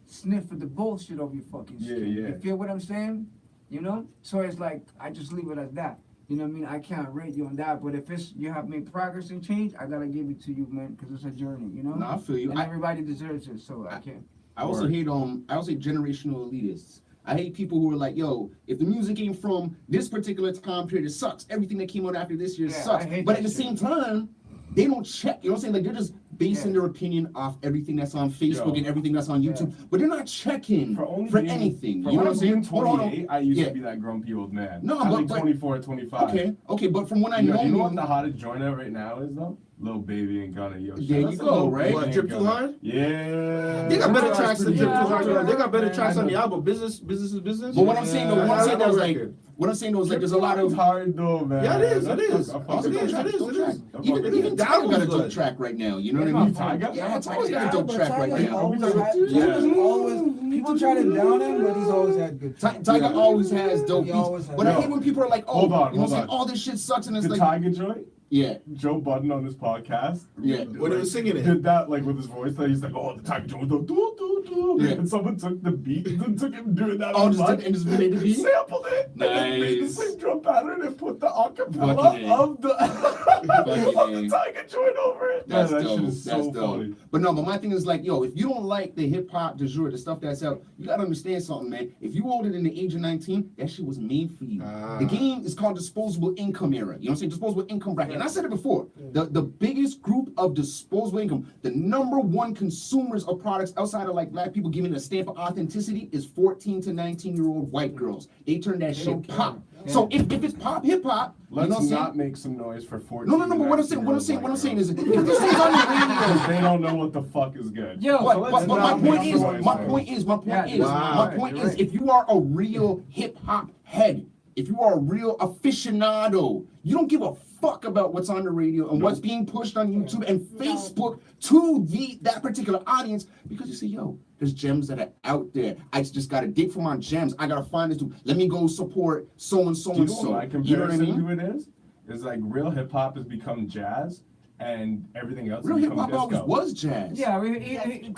sniff at the bullshit of your fucking Yeah, skin. yeah. You feel what I'm saying? You know? So it's like, I just leave it at that. You know what I mean? I can't rate you on that, but if you have made progress and change, I gotta give it to you, man, because it's a journey, you know? No, I feel you. And everybody deserves it, so I can't. I also hate generational elitists. I hate people who are like, yo, if the music ain't from this particular time period, it sucks. Everything that came out after this year Yeah, sucks. I hate But that at the same shit. time, they don't check. You know what I'm saying? Like they're just basing their opinion off everything that's on Facebook Yo. and everything that's on YouTube. But they're not checking for anything. For You know what I'm saying? being 28, I used Yeah. to be that grumpy old man. No, I'm but- like but- 24, 25. Okay, but from when I You know know what the hottest joint out right now is though? Lil Baby and Gunna. Yo, There shout you out to go, Lil right? Baby What, and Drip Too Gunna. Hard? Yeah. They got better That's tracks than pretty Drip Too Yeah, Hard. yeah, They got better yeah. tracks on the I know. album. Business is business. But what I'm saying, though, I like that is record. like, there's a lot of hard though, man. Yeah, it is. That's- It is. I fuck It with is. that. It is. It is. Even The Tyga album's got a dope good. track right now. You know what I Yeah, mean? Tyga? Yeah, it's always got a dope but track right Tyga's now. always Yeah. had- Yeah. Tyga's always, people try to down him, but he's always had good. Tyga always has dope He beats. always has. But I No. hate when people are like, oh, Hold on, you know what I'm hold saying? All this shit sucks, and it's The like, Tiger joint, yeah. Joe Budden on this podcast. Yeah. When he was singing it. Did that like with his voice. That he's like, oh, the Tiger joint was the do do do, Yeah. and someone took the beat and took him doing that. Oh, on just mic, took- and just made the beat? sampled it, and then made the Nice. same drum pattern and put the Fucking acapella A. of the of A. the Tiger joint over it. That's Man, that dope. shit is That's so dope. funny. But no, but my thing is like, yo, if you don't like the hip hop du jour, the stuff that's out, you gotta understand something, man. If you older than the age of 19, that shit was made for you. The game is called disposable income era. You know what I'm saying? Disposable income bracket. And I said it before. The biggest group of disposable income, the number one consumers of products outside of like black people giving a stamp of authenticity is 14 to 19-year-old white girls. They turn that shit pop. So if it's pop hip hop, you know Let's what I'm saying? not make some noise for 14. No, but what I'm saying is, if this is on the radio, They don't know what the fuck is good. Yo, but my not point make is, noise, my man. point is, Wow. if you are a real hip hop head, if you are a real aficionado, you don't give a fuck about what's on the radio and what's being pushed on YouTube and Facebook to that particular audience, because you say, yo, there's gems that are out there. I just gotta dig for my gems. I gotta find this dude. Let me go support so and so Do you and know what so. my You know what I comparison mean? to it is? Is like real hip hop has become jazz, and everything else Real has hip become hop disco. always was jazz. yeah,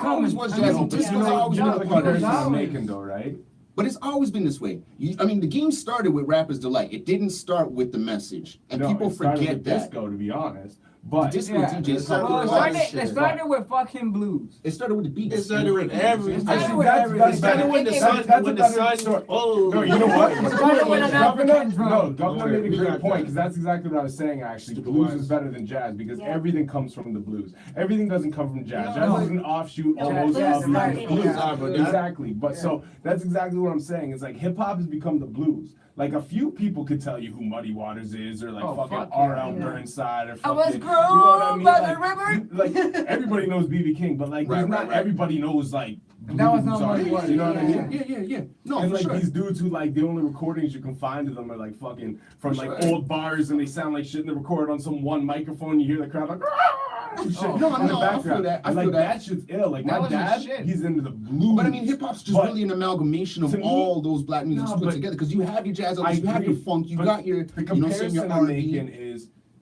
Always was I jazz. mean, Disco's You know, always you been know a the part of comparison I'm always. making though, right? But it's always been this way. I mean, the game started with Rapper's Delight. It didn't start with the message. And No, people it started forget with that. disco, to be honest. But Disco Yeah. DJs started Well, with it all started, this it shit. started with fucking blues. It started with the beats. It started with everything. It started Actually, with that's everything. Started when the It- sun, that's when a the better sun. story. Oh, no, you know what? It started with an African drum. No, Gov'Nah made a We great got point that. because that's exactly what I was saying. Actually, Stupid blues wise. is better than jazz because Yeah. everything comes from the blues. Everything doesn't come from jazz. No. Jazz is an offshoot No, almost blues of right. the Blues blues. are, but that- Exactly. But so that's exactly what I'm saying. It's like hip hop has become the blues. Like a few people could tell you who Muddy Waters is, or like Oh, fucking fuck yeah, R.L. yeah. Burnside, or I fucking. was you know what I grown mean? by Like, the river. like everybody knows B.B. King, but like Right, not right. everybody knows like. That was blues not Muddy artists, Waters, You know what I yeah. mean? Yeah. No, And for like sure. these dudes who like the only recordings you can find of them are like fucking from like Sure. old bars and they sound like shit and they record on some one microphone. You hear the crowd like, "Rah!" shit Oh, in no, the I feel background. that, I And, like, feel that. that shit's ill. Like That my was his dad, shit. he's into the blues. But I mean, hip hop's just But really an amalgamation of to me- all those black musics No, put but together. Because you have your jazz, I you have your agree, funk, you but got your, the you know, what I'm saying, comparison your I'm R&B. making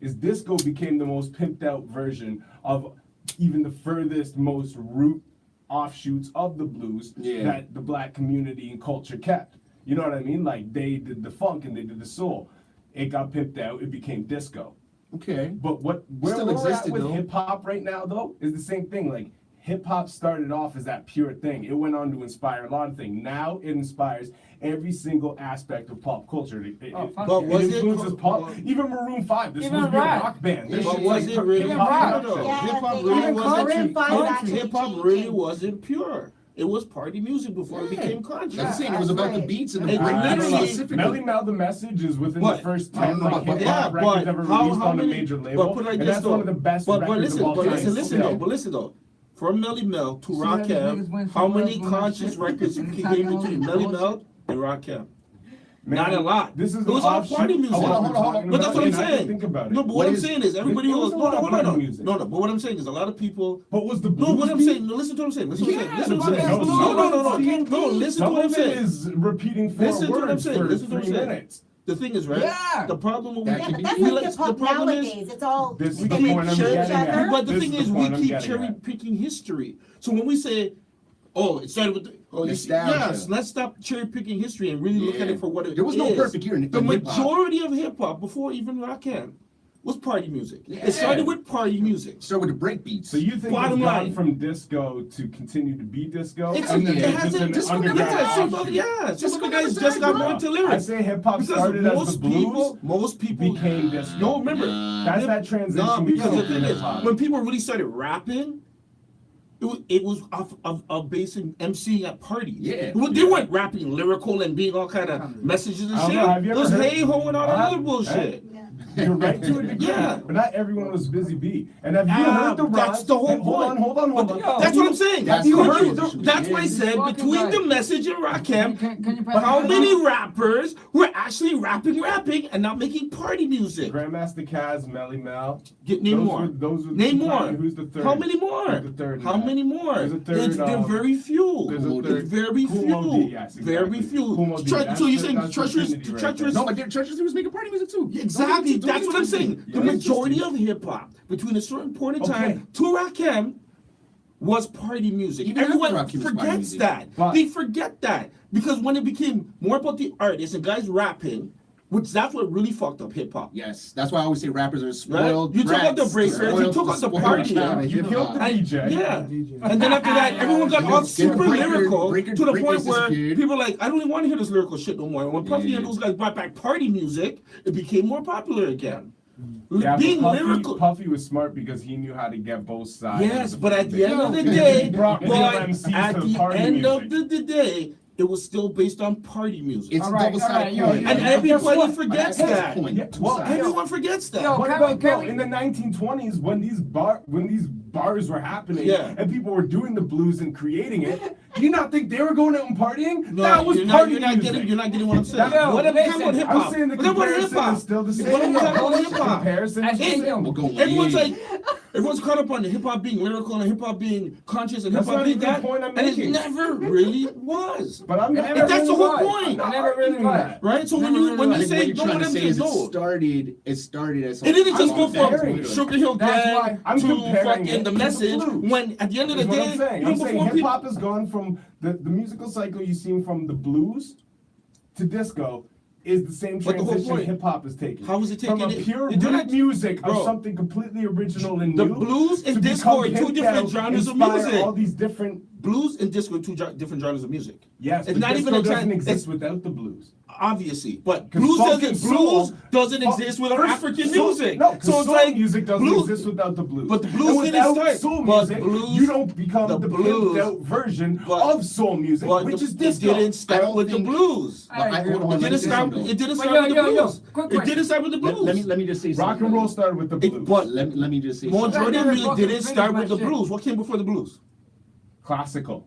is disco became the most pimped out version of even the furthest, most root offshoots of the blues Yeah. that the black community and culture kept. You know what I mean? Like they did the funk and they did the soul. It got pimped out. It became disco. Okay. But where Still we're existed, at with though. hip hop right now, though, is the same thing. Like hip hop started off as that pure thing. It went on to inspire a lot of things. Now it inspires every single aspect of pop culture. But was it- influences pop. Even Maroon 5. This Even was a rock. rock band. This But shit was like it really? hip-hop rock? production. Yeah, Hip hop they- really even wasn't. Maroon 5 actually Hip hop changed really it. wasn't pure. It was party music before it Yeah. became conscious. That's the saying, it was about the right. beats and the It breakdowns literally- specifically. Melly Mel, the message is within But- the first I don't 10 know, like but- hip Yeah, hop records but ever how released on a many? major label. But put it like And this that's though. one of the best But records listen, of all but time. listen, Still. though. From Melly Mel to See how these niggas Rakim, went how from many West West conscious shit records and came talking in all between this Melly bullshit? Mel and Rakim? Man, Not a lot. This is It was all party music. Hold on, But that's what I'm saying. Think about it. No, but what What I'm is- saying is everybody there goes, was a no, lot of hold on, party music. no, but what I'm saying is a lot of people. But was the No, blues what I'm beat? saying. No, listen to what I'm saying. Listen to what I'm saying. Listen to what I'm No, saying. no, No, listen to Some what I'm of it saying. is repeating four Listen to what I'm words saying. for Listen to what 3 I'm saying. minutes. The thing is, right? Yeah. The problem with That Yeah, could but be- that's we like hip hop the problem is nowadays. It's all This is we the keep point I'm cherry getting at. other. But the This thing is is, the we point I'm keep getting cherry at. picking history. So when we say, oh, it started with, Nostalgia. yes, let's stop cherry picking history and really look at Yeah. it for what it is. There was no perfect year in The hip-hop. majority of hip hop before even Rakim was party music. Yeah. It started with party music. Start with the break beats. So you think Bottom it's gone line. from disco to continue to be disco? It's and then it it's has just a an disco. underground offshoot? Yeah, some of the guys Disco just got never more died, into I lyrics. say hip hop Because started as the most blues, people became disco. No, remember, That's that transition. no, we because saw the thing in is, hip-hop. when people really started rapping, it was of basing MCing at parties. Yeah. Well, they weren't rapping lyrical and being all kind of messages and I don't shit. know, have you It ever was heard- hey ho and all that Huh? other bullshit. You're right to a degree, Yeah. but not everyone was busy bee. And have you Ah, heard the that's rhyme? the whole Hold on, point. hold on. That's what I'm saying. That's You the heard truth. the- that's why I said Fucking between right. the message and Rakim, Can you pass but how me many that? rappers were actually rapping and not making party music? Grandmaster Caz, Melly Mel. Name Those more. were- those were Name two more. party- Who's the third? How many more? Who's the third? How many more? There's a third, They're very few. There's a Cool third. It's very Cool few. Mo D, yes, Very exactly. few. Cool Mo D, So that's you're the- saying that's the treacherous, Trinity right treacherous. No, but Treacherous was making party music too. Exactly. Don't That's get what I'm twisted. saying. The Yeah. majority of hip hop between a certain point in time Okay. to Rakim was party music. Even after Everyone Rakim was party forgets music. that. But- They forget that because when it became more about the artists and guys rapping, which that's what really fucked up hip hop. Yes, that's why I always say rappers are spoiled. You took out the brats, breakers, you spoiled- took out the spoiled party, child of You hip-hop. killed the DJ. Yeah. DJ. And then after that, everyone got all super breaker- lyrical breaker- to the breakers point where disappeared. people are like, I don't even want to hear this lyrical shit no more. And when Puffy Yeah. and those guys brought back party music, it became more popular again. Yeah, Being but Puffy, lyrical. Puffy was smart because he knew how to get both sides. Yes, of but at the end of the thing. day, He brought real but MCs at to the party end of music. the day, it was still based on party music. It's All a right, double-sided all right, yo, coin. yo, And yo, everybody guess forgets That's that. the point. Yeah, well, Two-sided. Everyone forgets that. Yo, What can about we- in the 1920s when these bars were happening Yeah. and people were doing the blues and creating it? Do you not think they were going out and partying? No, that was you're party not music. getting what I'm saying. Yo, What listen, about hip I'm hop? saying the What about hip comparison hop? is still the same. What about hip hop? Comparison is the Hey, same. We're going Everyone's way- like, everyone's caught up on hip hop being lyrical and hip hop being conscious and hip That's hop not being even the that, point I'm and it making. never really was. But I'm not. And that's the whole was. point. I never really arguing was. that. Right? So when Never you really I say think what you're no, trying what to I'm say saying is no. it started as It didn't just go I'm from comparing. Sugar Hill That's Gang why I'm to comparing fucking it the to the message. blues. When at the end of the That's what day, I'm saying. even I'm saying before hip people, hop has gone from the musical cycle you've seen from the blues to disco is the same But the whole transition point- hip hop is taking. how is it From taking a it? pure They're not- root music Bro. of something completely original and The new. blues and to disco are become two pimped different out, genres of inspire music. All these different. Blues and disco are two different genres of music. Yes, It's but not disco even a doesn't tran- exist it's- without the blues. Obviously, but 'Cause blues funk doesn't and soul- exist without First, African soul- music. No, 'cause so it's soul like music doesn't blues, exist without the blues. But the blues And didn't without start. soul But music, blues- you don't become the the blues- pimped out version but- of soul music, but which the- is disco. It didn't I start don't with the think- blues. I agree Hold on, It let me didn't say start. something. It didn't But start yo, with the yo, yo, blues. quick It question. didn't start with the blues. Let me just say something. Rock and roll started with the blues. but Let me just say majority something. of Let me music fucking didn't finish start my with the shit. blues. What came before the blues? Classical.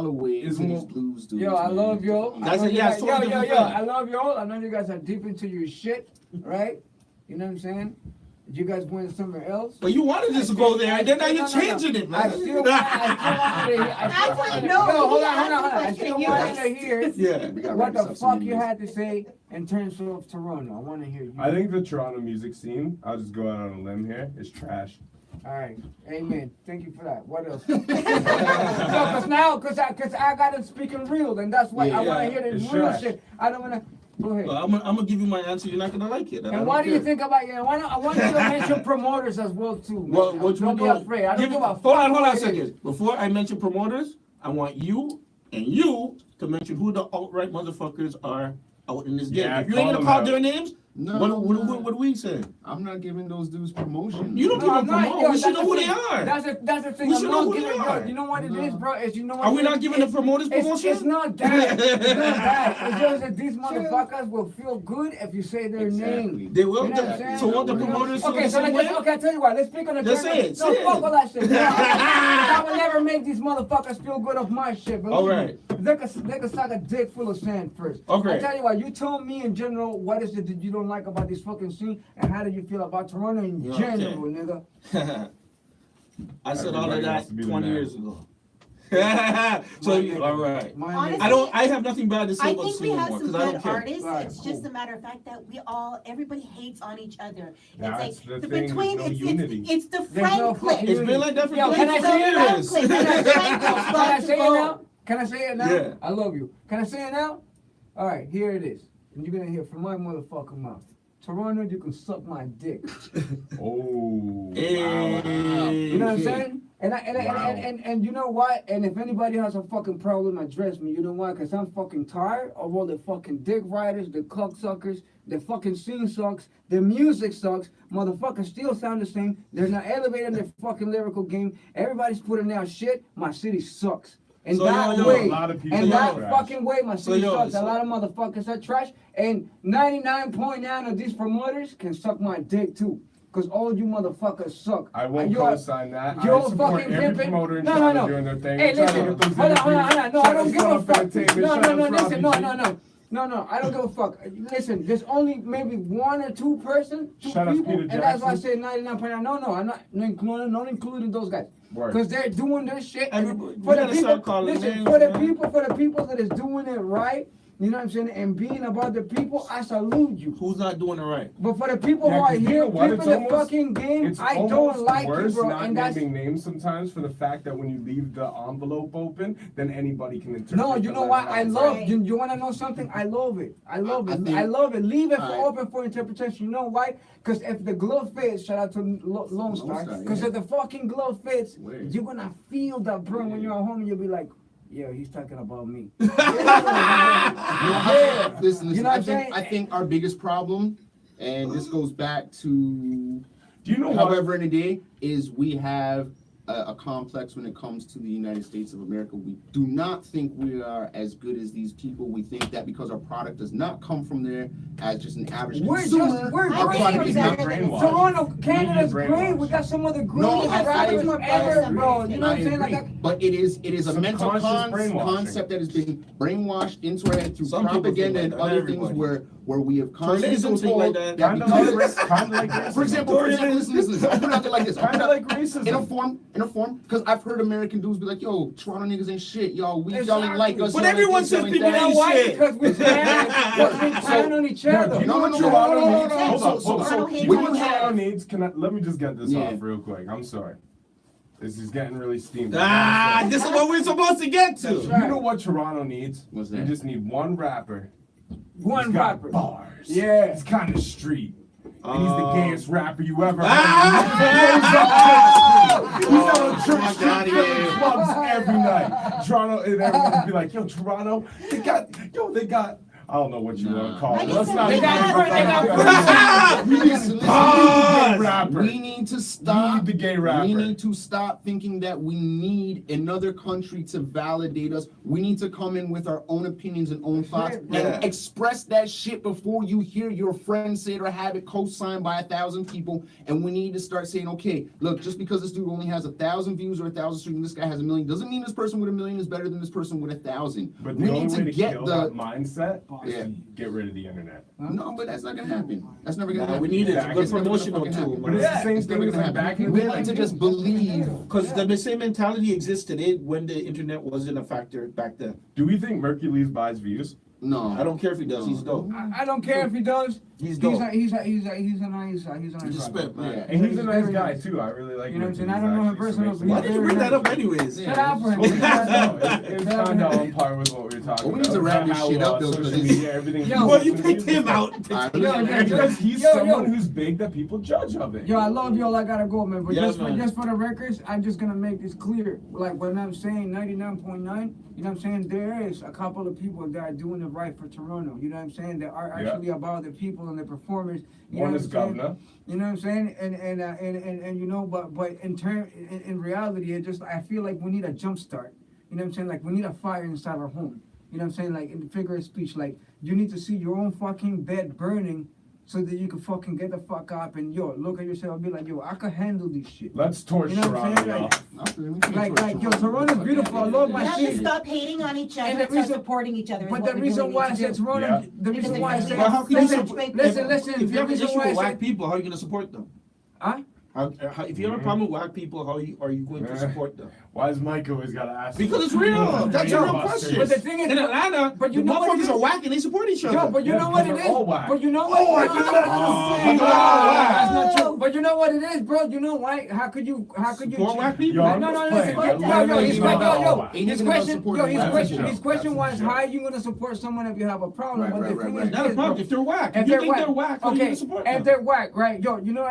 Holloway Is to these one- blues dudes. Yo, I man. love y'all. That's I know a- you yeah, guys- it's yo, totally yo, different yo, thing. I love y'all. I know you guys are deep into your shit, right? You know what I'm saying? You guys went somewhere else? But you wanted us to go there, and then now you're changing it, man. I still wanted to hear. Hold on. I still wanted to hear Yeah. what the fuck you had to say in terms of Toronto. I want to hear you. I think the Toronto music scene, I'll just go out on a limb here, is trash. All right, amen. Thank you for that. What else? Cause I gotta speak in real, and that's why I want to hear the it's real trash. shit. I don't wanna. Go ahead. Well, I'm gonna give you my answer. You're not gonna like it. And what do you think about? Yeah, I want you to mention promoters as well too. Man. Well, what you Don't be want? afraid. I don't give a fuck. Hold on what a it is. second. Before I mention promoters, I want you and you to mention who the alt-right motherfuckers are out in this game. Yeah, If you call ain't gonna them call out. their names, No, what are we saying? I'm not giving those dudes promotion. You don't give I'm them not, promote. yo, We should that's know the who they thing. are. That's the thing. We I'm should know not who they giving. are. Yo, you know what it is, bro? Is you know what Are we it not is? giving the promoters promotion? It's not that. It's not that. It's just that these motherfuckers will feel good if you say their name. They will. You know what I'm saying? So want the promoters to Okay, the so same let's way? okay. I tell you what. Let's speak on the Just term. say it, No, say fuck it. all that shit. I will never make these motherfuckers feel good off my shit. Believe All me. right. They can suck a dick full of sand first. Okay. I tell you what. You told me in general what is it that you don't like about this fucking scene, and how do you feel about Toronto in Yeah, general, okay. nigga? I said all of Everybody wants that to be the 20 man. years ago. So all right. My nigga. I have nothing bad to say I about think the we scene have anymore some because I good don't care. artists. Right, It's cool. just a matter of fact that everybody hates on each other. That's It's the like thing, between there's no unity. it's the There's no friend clique. fucking It's been like that for Yo, can I It's say the it friend years. clique. And the friend clique's Can I got to say it go. now? Can I say it now? Yeah. I love you. Can I say it now? All right, here it is. And you're gonna hear from my motherfucking mouth. Toronto, you can suck my dick. Oh. Hey. You know what I'm saying? And Wow. and you know what? And if anybody has a fucking problem, address me. You know why? Because I'm fucking tired of all the fucking dick riders, the cocksuckers, the fucking scene sucks, the music sucks. Motherfuckers still sound the same. They're not elevating their fucking lyrical game. Everybody's putting out shit. My city sucks. And So, that yo, way, a lot of people and are that trash. fucking way, my city yo, sucks. so- A lot of motherfuckers are trash. And 99.9 of these promoters can suck my dick too. Because all you motherfuckers suck. I won't And you're- co-sign that. you're I support fucking every pimping. promoter in No, Toronto no, no. doing their thing. Hey, Trying to listen. get those Hold on. No, interviews. I don't Shout give out a fuck. Entertainment, No, shout no, out no, listen. Robbie No, G. no, no. No, I don't give a fuck. Listen, there's only maybe one or two Shout out people, Peter and that's why I Jackson. say 99.9. No, I'm not including those guys. Word. Because they're doing their shit. And Everybody- we for the gotta people, start calling listen, names, for the man. people that is doing it right, you know what I'm saying, and being about the people, I salute you. Who's not doing it right? But for the people Yeah, who are 'cause you here know what? It's pimping the almost- fucking game, It's I almost don't like worse it, bro. not And that's naming names sometimes for the fact that when you leave the envelope open, then anybody can interpret. no, you the know what? I letter love Right. you. You want to know something? I love it. I love it. I think- I love it. Leave it for Alright. open for interpretation. You know why? Because if the glove fits, shout out to Lone Star. Star, Because yeah. if the fucking glove fits, Word. you're gonna feel that burn when you're at home. And you'll be like, yeah, he's talking about me. Yeah. Listen, You know what I I'm saying? think our biggest problem, and this goes back to Do you know what? however in a day, is we have a complex when it comes to the United States of America. We do not think we are as good as these people. We think that because our product does not come from there as just an average We're consumer, we're our great product for is that. not brainwashed. Toronto, Canada's Brainwashed. great. We got some of the No, greatest I rappers agree. ever, bro. You know what I'm I saying? agree. Like, But it is a mental Subconscious brainwashing. concept that has been brainwashed into our head through Some people propaganda think and like that, other things everybody. where we have constantly Tornadoes been think told like that. that Kind of because like for example, listen, I'll put it out there like this. Kind of like racism. In a form, because I've heard American dudes be like, "Yo, Toronto niggas ain't shit, y'all. Y'all Exactly. ain't like us." But y'all ain't everyone this, says y'all ain't people that." you know ain't why? shit. Because we stand on each other. Do you know what No, Toronto no, no, needs? no, no, no. Toronto hates What on Toronto us. needs? Let me just get this Yeah. off real quick. I'm sorry. This is getting really steamed. This is what we're supposed to get to. That's You right. know what Toronto needs? What's They that? just need one rapper. One He's got rapper. bars. Yeah. He's kind of street. And he's the Oh. gayest rapper you ever heard. Ah! He's on Fuck church outta here. clubs every night. Toronto, and everyone be like, yo, Toronto, they got, I don't know what you want to call it. Let's not They got Listen, gay we rapper. need to stop. Need the gay rapper. We need to stop thinking that we need another country to validate us. We need to come in with our own opinions and own thoughts Yeah. and express that shit before you hear your friend say it or have it co-signed by 1,000 people. And we need to start saying, okay, look, just because this dude only has 1,000 views or 1,000 streams, and this guy has 1 million, doesn't mean this person with 1 million is better than this person with 1,000. But we the need only way to to get kill the that mindset is Yeah. to get rid of the internet. No, but that's not gonna happen. That's never gonna Nah, happen. we need it. Yeah, Good it's never gonna promotional fucking tool, happen. But it's man. the same It's never thing as gonna like back happen. in We the have to day. just believe. Because the same mentality existed when the internet wasn't a factor back then. Do we think Mercules buys views? No. I don't care if he does. He's dope. I don't care if he does. He's dope. He's a nice He's a brother. spit, man. Yeah. And he's a nice guy too. I really like. You know what I'm saying? Mercules, I don't know him actually, so personally, makes but Why sense. did you bring that up anyways? Shut up for him. Well, it's kind of on par with what we were talking Well, we need about. to wrap this How, shit up, though, social 'cause it's- media, everything. Yo, Well, you picked him out. Because he's Yo, someone yo. who's big that people judge of it. Yo, I love y'all. I gotta go, man. But Yeah, just man. for the records, I'm just gonna make this clear. Like when I'm saying 99.9, you know what I'm saying? There is a couple of people that are doing it right for Turono. You know what I'm saying? That are actually about the people and the performers. You know One what is I'm saying? Gov'Nah. You know what I'm saying? And you know, but in reality, it just I feel like we need a jump start. You know what I'm saying? Like we need a fire inside our home. You know what I'm saying? Like in the figure of speech, like you need to see your own fucking bed burning so that you can fucking get the fuck up and look at yourself and be like, yo, I can handle this shit. Let's torch You know what I'm Toronto, saying? y'all. Like, yo, Toronto's beautiful. I love We my have to shit. stop hating on each other And the and start reason- supporting each other. is But what the we reason really why I need to said do. Toronto, Yeah. the reason why I Because said, Well, how can you Such a support- big- listen, If you have the an reason issue why I with said, whack people, how are you gonna support them? Huh? If you have a problem with whack people, how are you going to support them? Why is Mike always gotta ask? Because it's real. That's a real question. But the thing is, In Atlanta, but you the know what it motherfuckers is? are whack and they support each other. Yo, but you Yeah, know what it because is? they're all whack. But you know what? Oh, I No, did no, not no, just no, say no, that. that's not true. But you know what it is, bro? You know why? How could you? Support whack people? Yo, I'm No, just listen. playing. Yo, his Ain't nothing about question, whack. Ain't his even about question, supporting his whack. question, That's a his joke. question That's a was, joke. how are you gonna support someone if you have a problem? Right, But right, the right, thing right. is Not a this, problem. bro. If they're whack, If if you think they're whack, how are you okay, gonna support if them? they're whack, right? Yo, you know,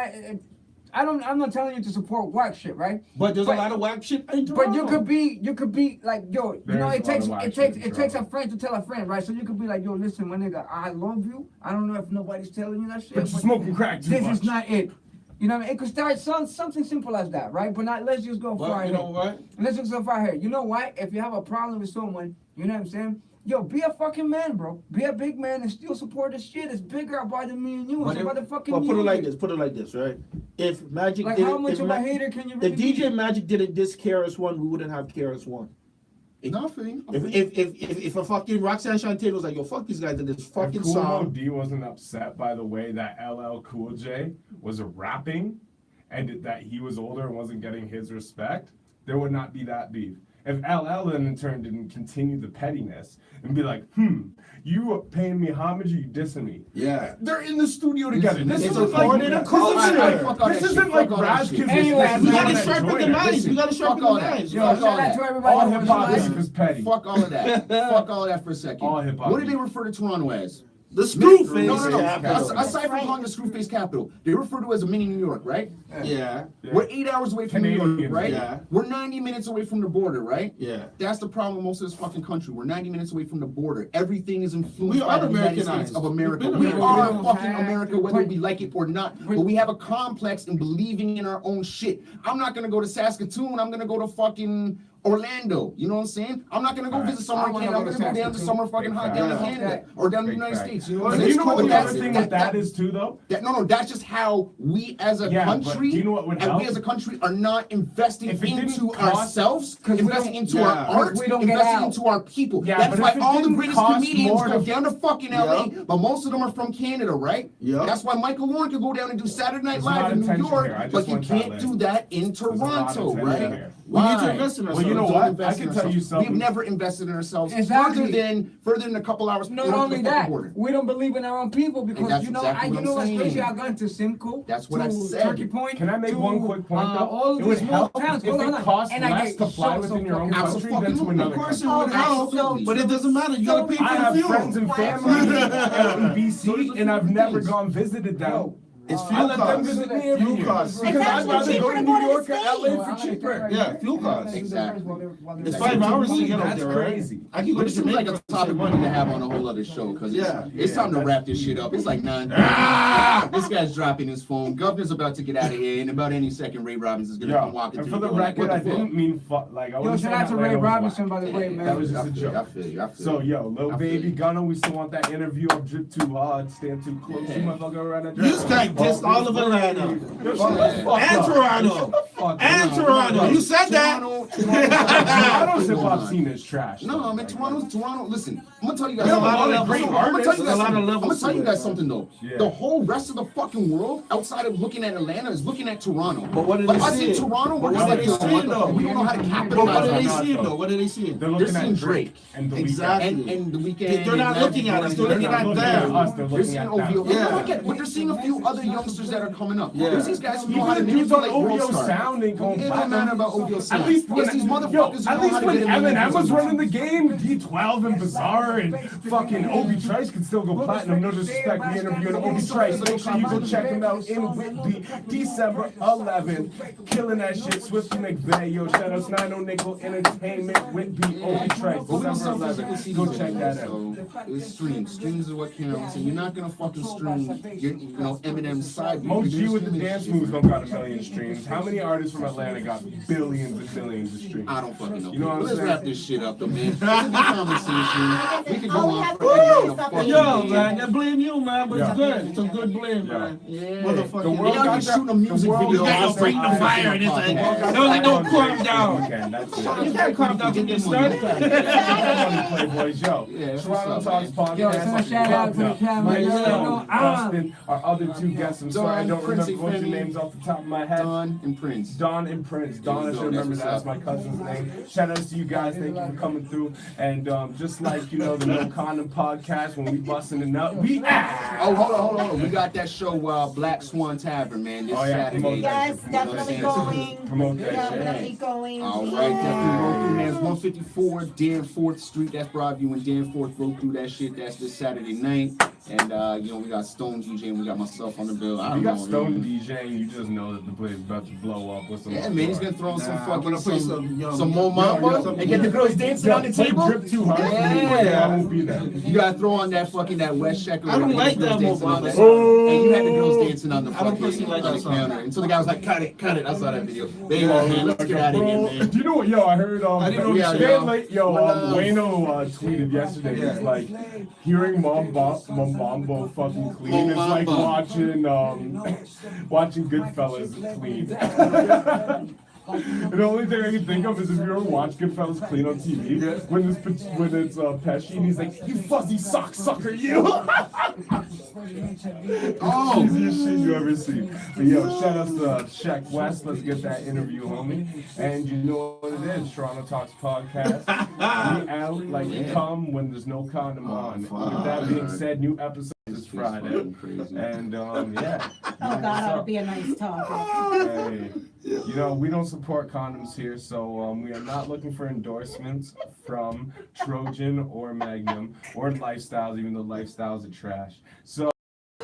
I'm not telling you to support whack shit, right? But there's but- a lot of whack shit in Toronto. But you could be like, yo, you know, There's it a lot takes of whack it shit takes in it takes a Toronto. friend to tell a friend, right? So you could be like, yo, listen, my nigga, I love you. I don't know if nobody's telling you that shit. But you're smoking crack too This much. is not it. You know what I mean? It could start something simple as that, right? But not let's just go far Well, you here. know what? Let's just go far here. You know what? If you have a problem with someone, you know what I'm saying? Yo, be a fucking man, bro. Be a big man and still support the shit. It's bigger about than me and you. It's about the fucking But put it like music. this. Put it like this, right? If Magic Like, didn't, how much if, of Ma- a hater can you really if DJ be? Magic didn't diss KRS-One, we wouldn't have KRS-One. Nothing. If a fucking Roxanne Shante was like, yo, fuck these guys in this fucking If Cool Mo song. D wasn't upset by the way that LL Cool J was rapping and that he was older and wasn't getting his respect, there would not be that beef. If LL then in turn didn't continue the pettiness and be like, you are paying me homage or you dissing me? Yeah. They're in the studio together. This It's isn't a part of the culture. Fuck all that This shit. isn't like Fuck all that Raz shit. Kids. Anyway, We gotta Listen, sharpen the knives. We gotta sharpen fuck the all that. knives. Yo, Fuck all shout out that. to everybody. All who hip was hop listening. is petty. Fuck all of that. Fuck all of that for a second. All hip-hop. What do they refer to Toronto as? The screw face. No. capital. Aside from calling the Screwface capital, they refer to it as a mini New York, right? Yeah. Yeah. We're 8 hours away from New York, Canadians, right? yeah. We're 90 minutes away from the border, right? Yeah. That's the problem with most of this fucking country. We're 90 minutes away from the border. Everything is influenced We by are the United States Americanized. of America. We've been We Americanized. are fucking America, whether we like it or not. But we have a complex in believing in our own shit. I'm not gonna go to Saskatoon. I'm gonna go to fucking Orlando. You know what I'm saying? I'm not gonna go visit somewhere in I wanna Canada. I'm go to gonna go down to Saskatoon. somewhere fucking hot down in Yeah. Canada or down in the Big United fact. States. You know But what I'm do saying? you know what But the that's- other thing with that is too, though? That's just how we as a Yeah, but country do you know what would and we help? as a country are not investing If it didn't into cost- ourselves, 'cause we investing don't- into yeah, our art, we don't get investing out. into our people. Yeah, That's but why if it all the didn't greatest cost comedians more go to- down to fucking LA, Yeah. but most of them are from Canada, right? Yeah. That's why Michael Lauren could go down and do Saturday Night There's a Live lot in of New tension York, here. I just but you want that can't list. do that in There's a lot of Toronto, tension right? here. We need to Why? invest in Well, ourselves. you know Don't what? invest I in can tell you ourselves. something. We've never invested in ourselves Exactly. further than a couple hours Not north of only the that, fucking border. we don't believe in our own people because that's you know, exactly you what know I'm what's saying. crazy? I've gone to Simcoe, That's what to I said. Turkey Point. Can I make to, one quick point though? all It these would small help towns. if Hold on, it cost and I less get to fly so within your own fucking- country than to another Of course it country. would help, Absolutely. but it doesn't matter. You gotta pay for I the have fuel. friends and family out in BC, and I've never gone visited them. It's I fuel let them costs. visit me every Fuel year. costs. Because It's I'd actually rather cheaper go to to go New to York the or LA States. for cheaper. Yeah, fuel costs. Exactly. It's That's 5 hours to crazy. get out That's there, right? crazy. I can go But to it seems like Jamaica a for the topic same we need money. to have on a whole other show because Yeah. it's time to Yeah, wrap this shit up. It's like 9. This guy's dropping his phone. Governor's about to get out of here. In about any second, Ray Robbins is gonna come Yeah, walking and through for the door like, record, what I the fuck? didn't mean like I Yo, was shout out to Ray Robinson, by the way, man. That was just I a feel you, I joke. feel you, I feel So you. yo, Lil I feel Baby you. Gunna, we still want that interview. I drip too hard, stand too close. You Yeah. motherfucker around that This guy dissed all of Atlanta. Yo, shut the fuck And up. Toronto. Shut the fuck up. And Toronto. You said that. Toronto's hip hop scene is trash. No, though, man, like, Toronto, listen, I'm gonna tell you guys There's a something. lot of great I'm gonna tell you artists, guys a lot of something. I'm gonna levels tell you to guys it. something though. Yeah. The whole rest of the fucking world, outside of looking at Atlanta, is looking at Toronto. But what did But they us see? in Toronto, we're But just what like, did they see, yo, though? we don't know how to But capitalize what are on they that. seeing though? What are they seeing? They're looking seeing at Drake and the Exactly. And the weekend. They're not looking at us. They're looking at looking them. at us. They're They're looking seeing at OVO. them. Yeah. But they're seeing a few other youngsters that are coming up. Yeah. There's these guys who know how to Even the dudes on manipulate world OVO stars. sound ain't going It don't matter about OVO sound. At least when, It's these yo, motherfuckers who at know least how to when get Eminem was in. running the game, D12 and Bizarre and fucking Obi Trice could still go platinum. No disrespect, we interviewing Obi Trice. Make sure you go check him out in Whitby, December 11th. Killing that shit, Swifty McVeigh. Yo, shout out 90 Nickel Entertainment, Whitby, Obi Trice, December 11th. Go check that out. So, it's streams. Streams is what counts. And you're not gonna fucking stream Eminem's side. Mo G with the dance moves don't got 1 million streams. How many artists from Atlanta got billions and billions of streams? I don't fucking know. You know what I'm Let's saying? wrap this shit up though, man. It's a good conversation. We could go Oh, we on have for to every do fucking Yo, day. man, they blame you, man, but Yeah. it's good. It's a good blame, Yeah. man. Yeah. Motherfucking The world Y'all got can shoot a music the world video. got I'll bring the fire in his hand. Don't calm down. That's it. You can't calm down to get started. Playboys, yo. Yeah, what's Toronto up, Talks man? Yo, podcast. send a shout out to the camera. Mike Yo, Stone, yo, Dustin, our other two guests. I'm sorry, I don't Princey remember what your Femi, names off the top of my head. Don and Prince. Don and Prince. Don, I should remember that. That's my cousin's name. Shout outs to you guys. Thank you for coming through. And just like, you know, the No Condom podcast, when we busting it up, we Oh, hold on. We got that show, Black Swan Tavern, man, this Oh, yeah, Saturday. promote that. Yes, definitely going. Promote that shit. Definitely going. All right, definitely roll through, man. It's 154 Danforth Street. That's Broadview and Danforth. Roll through that shit. That's this Saturday night. And, you know, we got Stone DJ and we got myself on the bill. I You don't got know, Stone man. DJing, you just know that the place is about to blow up with some. Yeah, man, he's gonna throw in some I'm fucking gonna play some some more mambo and get the girls dancing on the table. Drip too hard. Yeah. I won't be there. You gotta throw on that fucking West Shecker. I don't and like the girls that dancing on mobile. that- And you had the girls dancing on the I don't fucking personally like on that the song. counter. And so the guy was like, cut it. I saw that video. They were, man, let's get out of here, man. Do you know what? Yo, I heard. I didn't know Yeah, shit. yo. Wayno tweeted yesterday. Yeah. He's like, hearing Mambo fucking clean is like Mambo. watching watching Goodfellas clean. And the only thing I can think of is if you ever watch Goodfellas clean on TV, when it's Pesci and he's like, "You fuzzy sock sucker, you." Oh. Easiest shit you ever seen. But yo, shout out to Shaq West. Let's get that interview, homie. And you know what it is, Toronto Talks podcast. We out like we come when there's no condom on. With that being said, new episode this Friday. Crazy. And yeah. Oh, God, that'll be a nice topic. Hey, you know, we don't support condoms here, so we are not looking for endorsements from Trojan or Magnum or Lifestyles, even though Lifestyles are trash. So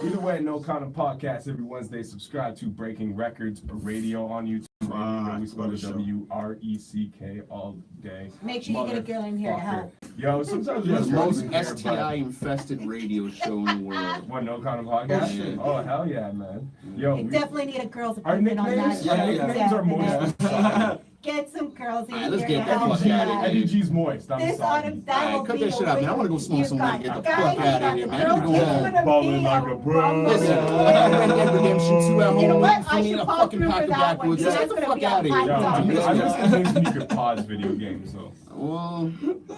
either way, No Condom Podcast every Wednesday. Subscribe to Breaking Records Radio on YouTube. And we spell it WRECK all day. Make sure you get a girl in here to help. Yo, sometimes we The have most girls in here, STI infested radio show in the world. What, No Condom Podcast? Yeah. Oh, hell yeah, man. Yo, You we- definitely need a girl's our opinion on that. nicknames? Our nicknames are moist. Get some girls in Alright, let's here get to that help fuck outta you. here. Eddie G's moist. I'm This sorry. autumn, that will Cut be that shit out, man. I wanna go smoke some weed and get the fuck outta here, man. I need to go home. Ballin' like a bro. Listen, I got Red Dead Redemption 2 at home. You know what? waiting for I me should in a pop fucking through pack for of that one, backwoods. because Get that's the gonna fuck be a out of hot here. Yo, I'm topic. just convinced you could pause video games, so. Well,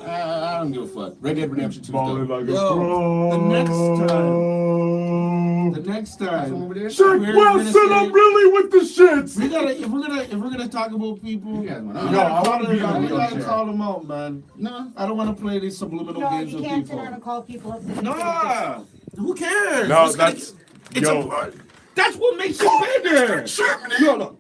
I don't give a fuck. Red Dead Redemption 2 is Ballin' dope. like a Yo, bro. the next time. Over there? Shit, We're Wilson, gonna I'm say- really with the shits. We gotta if we're gonna talk about people, You guys went we on. No, I gotta wanna be on we the gotta wheelchair. call them out, man. No. I don't want to play these subliminal No, games you with can't people. turn around and call people up. to Nah, who cares? No, It's gonna- that's- it's yo. a, that's what makes it better. No.